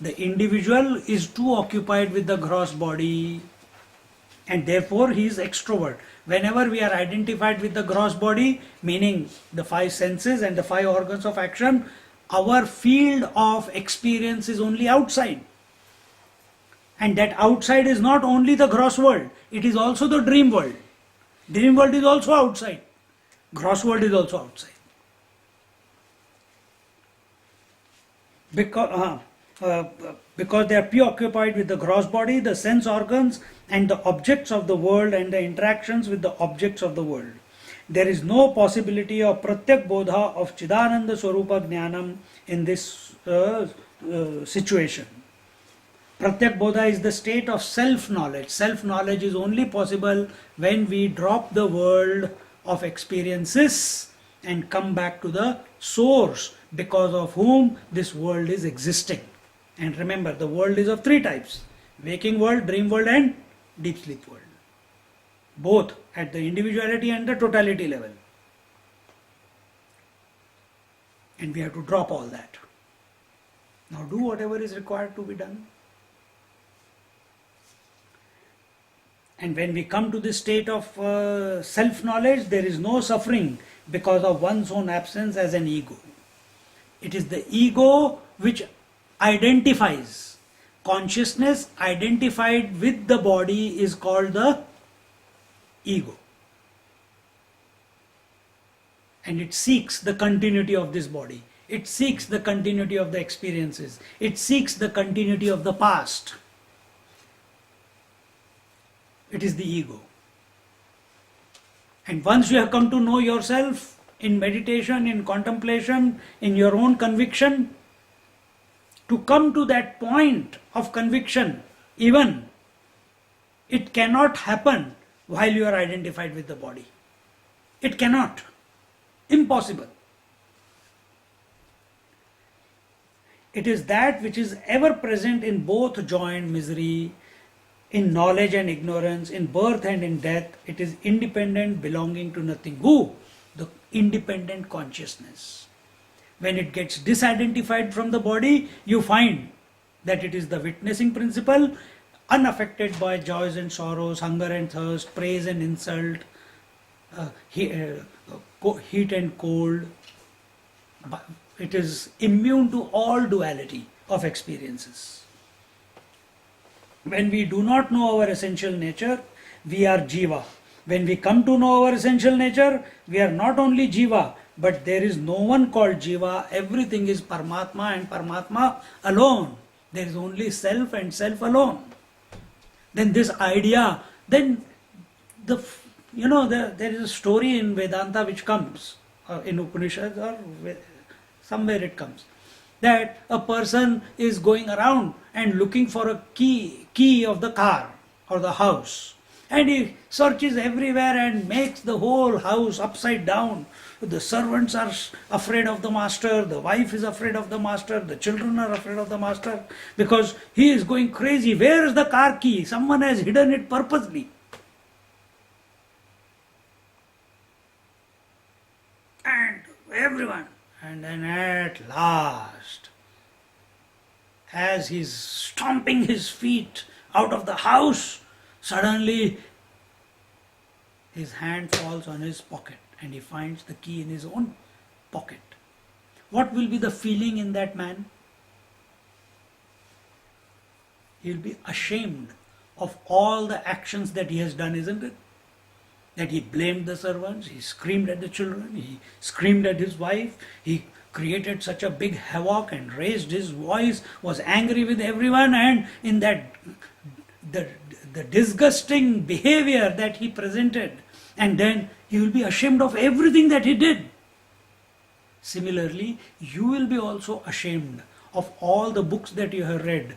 The individual is too occupied with the gross body, and therefore he is extrovert. Whenever we are identified with the gross body, meaning the 5 senses and the 5 organs of action, our field of experience is only outside. And that outside is not only the gross world, it is also the dream world. Dream world is also outside. Gross world is also outside. Because they are preoccupied with the gross body, the sense organs, and the objects of the world and the interactions with the objects of the world. There is no possibility of pratyak bodha of Chidananda Swarupa Jnanam in this situation. Pratyak bodha is the state of self-knowledge. Self-knowledge is only possible when we drop the world of experiences and come back to the source because of whom this world is existing. And remember, the world is of 3 types: waking world, dream world, and deep sleep world. Both at the individuality and the totality level. And we have to drop all that. Now do whatever is required to be done. And when we come to this state of self-knowledge, there is no suffering because of one's own absence as an ego. It is the ego which identifies. Consciousness identified with the body is called the ego. And it seeks the continuity of this body. It seeks the continuity of the experiences. It seeks the continuity of the past. It is the ego. And once you have come to know yourself in meditation, in contemplation, in your own conviction, to come to that point of conviction, even, it cannot happen while you are identified with the body. It cannot. Impossible. It is that which is ever present in both joy and misery, in knowledge and ignorance, in birth and in death. It is independent, belonging to nothing. Who? The independent consciousness. When it gets disidentified from the body, you find that it is the witnessing principle, unaffected by joys and sorrows, hunger and thirst, praise and insult, heat and cold. But it is immune to all duality of experiences. When we do not know our essential nature, we are jiva. When we come to know our essential nature, we are not only jiva, but there is no one called jiva. Everything is Paramatma and Paramatma alone. There is only self and self alone. Then this idea, then there is a story in Vedanta which comes, in Upanishads or somewhere it comes, that a person is going around and looking for a key of the car or the house, and he searches everywhere and makes the whole house upside down. The servants are afraid of the master, the wife is afraid of the master, the children are afraid of the master, because he is going crazy. Where is the car key? Someone has hidden it purposely. And everyone. And then at last, as he's stomping his feet out of the house, suddenly his hand falls on his pocket and he finds the key in his own pocket. What will be the feeling in that man? He will be ashamed of all the actions that he has done, isn't it? That he blamed the servants, he screamed at the children, he screamed at his wife, he created such a big havoc and raised his voice, was angry with everyone, and in that the disgusting behavior that he presented, and then he will be ashamed of everything that he did. Similarly, you will be also ashamed of all the books that you have read.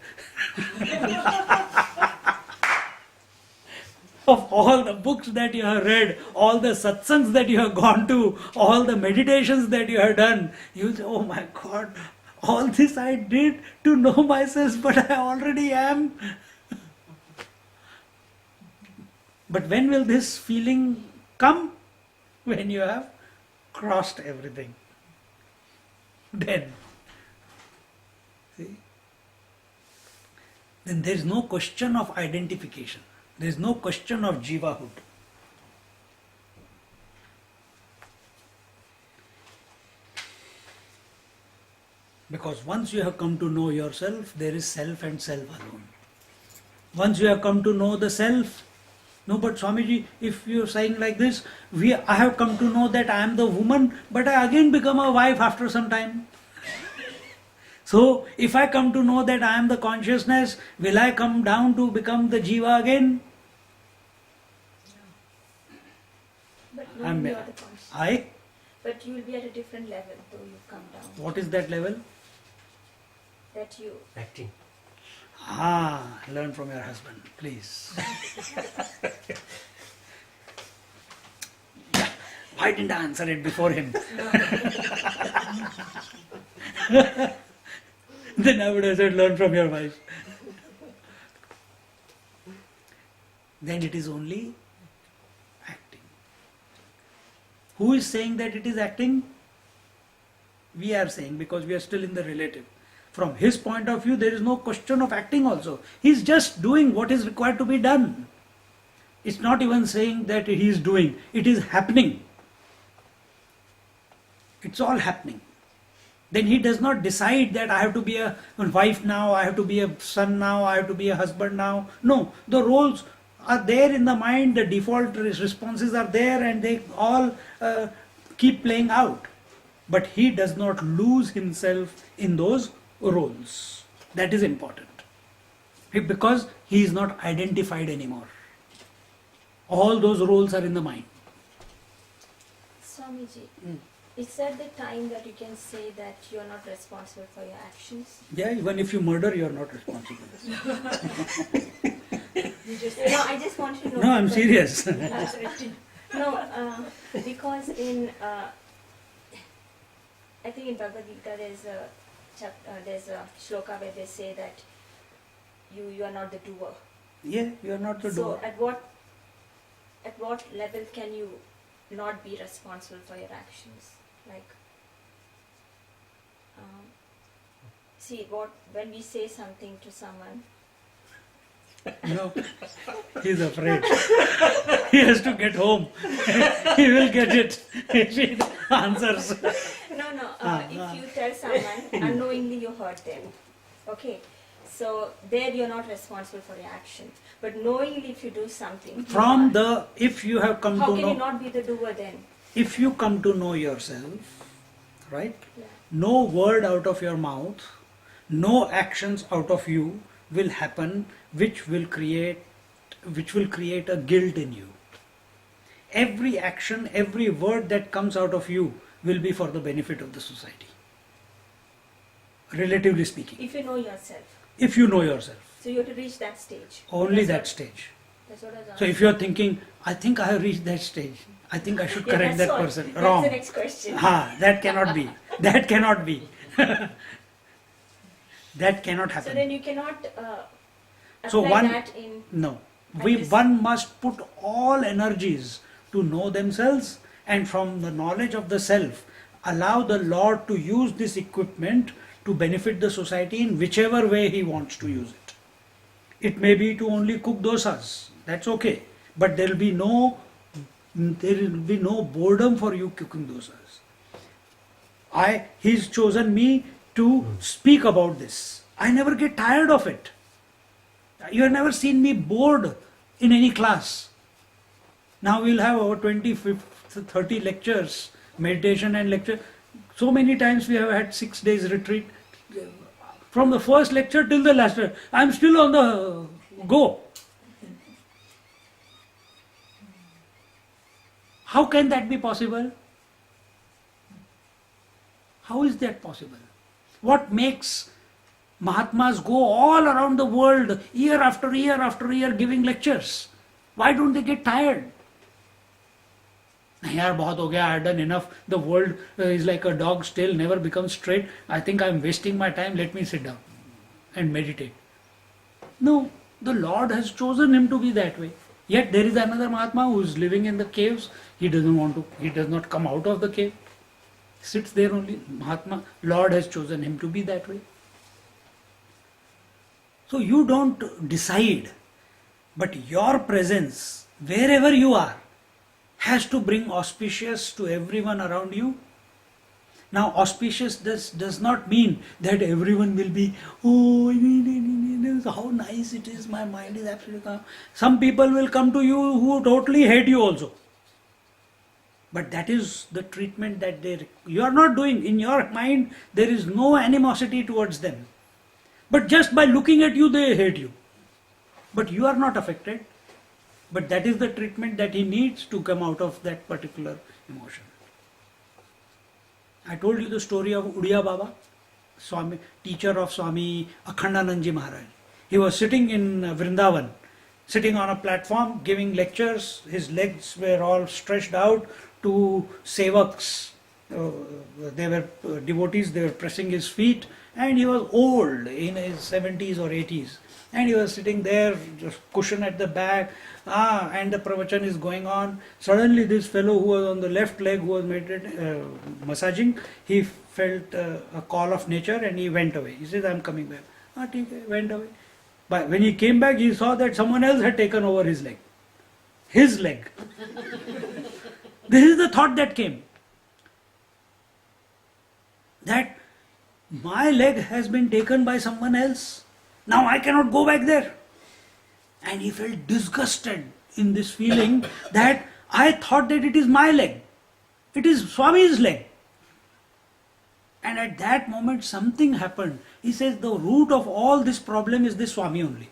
Of all the books that you have read, all the satsangs that you have gone to, all the meditations that you have done, you say, oh my God, all this I did to know myself, but I already am. But when will this feeling come? When you have crossed everything. Then, see? Then there is no question of identification. There is no question of jivahood. Because once you have come to know yourself, there is self and self alone. Once you have come to know the self, no, but Swamiji, if you are saying like this, I have come to know that I am the woman, but I again become a wife after some time. So, if I come to know that I am the consciousness, will I come down to become the jiva again? But you will be at the conscious. But you will be at a different level, though you come down. What is that level? That you. Acting. Learn from your husband, please. Yeah. Why didn't I answer it before him? Then I would have said, learn from your wife. Then it is only acting. Who is saying that it is acting? We are saying, because we are still in the relative. From his point of view, there is no question of acting also. He is just doing what is required to be done. It's not even saying that he is doing. It is happening. It's all happening. Then he does not decide that I have to be a wife now, I have to be a son now, I have to be a husband now. No, the roles are there in the mind, the default responses are there, and they all keep playing out. But he does not lose himself in those roles. That is important. Because he is not identified anymore. All those roles are in the mind. Swamiji, is that the time that you can say that you are not responsible for your actions? Yeah, even if you murder, you are not responsible. No, I just want to know. No, I'm serious. No, because in I think in Bhagavad Gita there's a shloka where they say that you are not the doer. Yeah, you are not the doer. So at what level can you not be responsible for your actions? Like see when we say something to someone, No, he's afraid. He has to get home. He will get it if he answers. if you tell someone unknowingly you hurt them, okay, so there you're not responsible for your action. But knowingly if you do something, If you have come how to can know, you not be the doer then? if you come to know yourself, right? Yeah. No word out of your mouth, no actions out of you will happen which will create a guilt in you. Every action, every word that comes out of you will be for the benefit of the society, relatively speaking. If you know yourself. If you know yourself, So you have to reach that stage. only That's that what- stage. That's what I was So if you are thinking, I think I have reached that stage, I think I should correct that that's what- person. That's Wrong. the next question. That cannot be. That cannot be. That cannot So happen. then you cannot So apply one- that in. No. At One must put all energies to know themselves, and from the knowledge of the self, allow the Lord to use this equipment to benefit the society in whichever way He wants to use it. It may be to only cook dosas, that's okay, but there will be no boredom for you cooking dosas. He's chosen me to speak about this. I never get tired of it. You have never seen me bored in any class. Now we'll have over 20, 30 lectures, meditation and lecture. So many times we have had 6 days retreat. From the first lecture till the last, I'm still on the go. How can that be possible? How is that possible? What makes Mahatmas go all around the world year after year after year giving lectures? Why don't they get tired? यार बहुत हो गया, I've done enough. The world is like a dog's tail, never becomes straight. I think I'm wasting my time. Let me sit down and meditate. No, the Lord has chosen him to be that way. Yet there is another Mahatma who is living in the caves. He does not come out of the cave. Sits there only. Lord has chosen him to be that way. So you don't decide, but your presence, wherever you are, has to bring auspicious to everyone around you. Now auspicious does not mean that everyone will be, oh, how nice it is, my mind is absolutely calm. Some people will come to you who totally hate you also. But that is the treatment that you are not doing. In your mind, there is no animosity towards them. But just by looking at you, they hate you. But you are not affected. But that is the treatment that he needs to come out of that particular emotion. I told you the story of Udiya Baba, Swami, teacher of Swami Akhandanandji Maharaj. He was sitting in Vrindavan, sitting on a platform giving lectures. His legs were all stretched out to sevaks. They were devotees, they were pressing his feet, and he was old, in his 70s or 80s. And he was sitting there, just cushion at the back, and the pravachan is going on. Suddenly this fellow who was on the left leg, who was massaging, he felt a call of nature and he went away. He said, I'm coming back. Went away. But when he came back, he saw that someone else had taken over his leg. His leg. This is the thought that came. That my leg has been taken by someone else. Now I cannot go back there. And he felt disgusted in this feeling that I thought that it is my leg. It is Swami's leg. And at that moment something happened. He says the root of all this problem is this Swami only.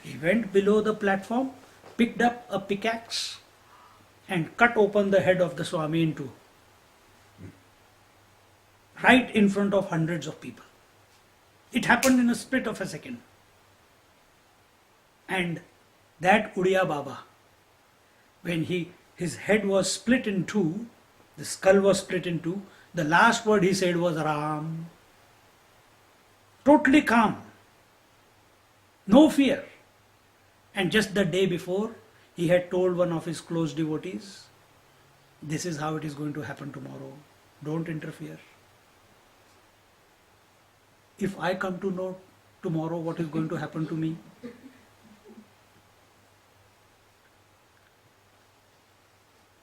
He went below the platform, picked up a pickaxe and cut open the head of the Swami in two. Right in front of hundreds of people. It happened in a split of a second. And that Udiya Baba, when his head was split in two, the skull was split in two, the last word he said was Ram. Totally calm. No fear. And just the day before, he had told one of his close devotees, this is how it is going to happen tomorrow. Don't interfere. if I come to know tomorrow what is going to happen to me?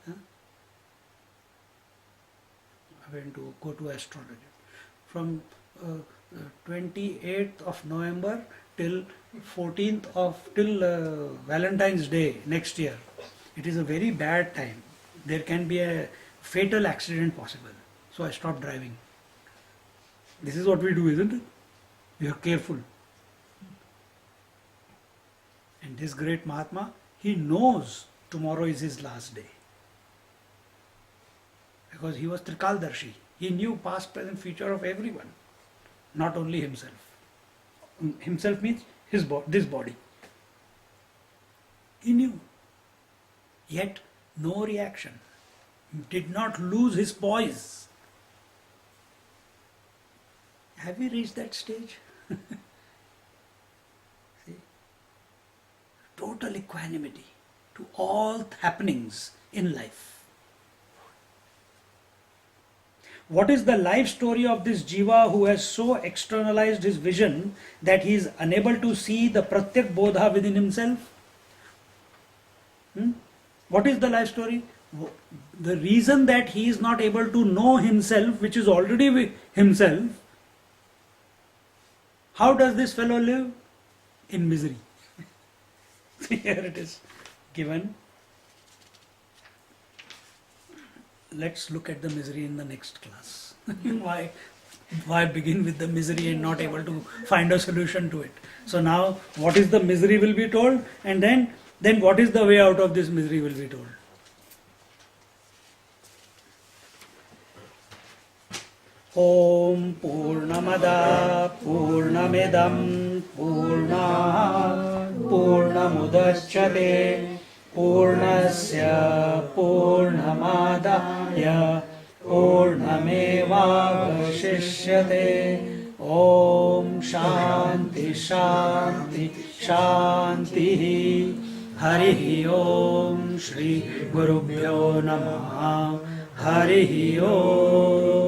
Huh? I went to go to astrology. From 28th of November till 14th till Valentine's Day next year. It is a very bad time. There can be a fatal accident possible. So I stopped driving. This is what we do, isn't it? We are careful. And this great Mahatma, he knows tomorrow is his last day. Because he was Trikaldarshi. He knew past, present, future of everyone. Not only himself. Himself means this body. He knew. Yet no reaction. He did not lose his poise. Have we reached that stage? See? Total equanimity to all happenings in life. What is the life story of this jiva who has so externalized his vision that he is unable to see the pratyak bodha within himself? What is the life story? The reason that he is not able to know himself, which is already himself, how does this fellow live? In misery. Here it is given. Let's look at the misery in the next class. Why begin with the misery and not able to find a solution to it? So now what is the misery will be told, and then what is the way out of this misery will be told. Om Purnamada Purnamidam Purnaha Purnamudachyate Purnasya Purnamadaya Purnamevavashishyate. Om Shanti Shanti Shanti. Harihi Om Shri Gurubhyo Namaha. Harihi Om.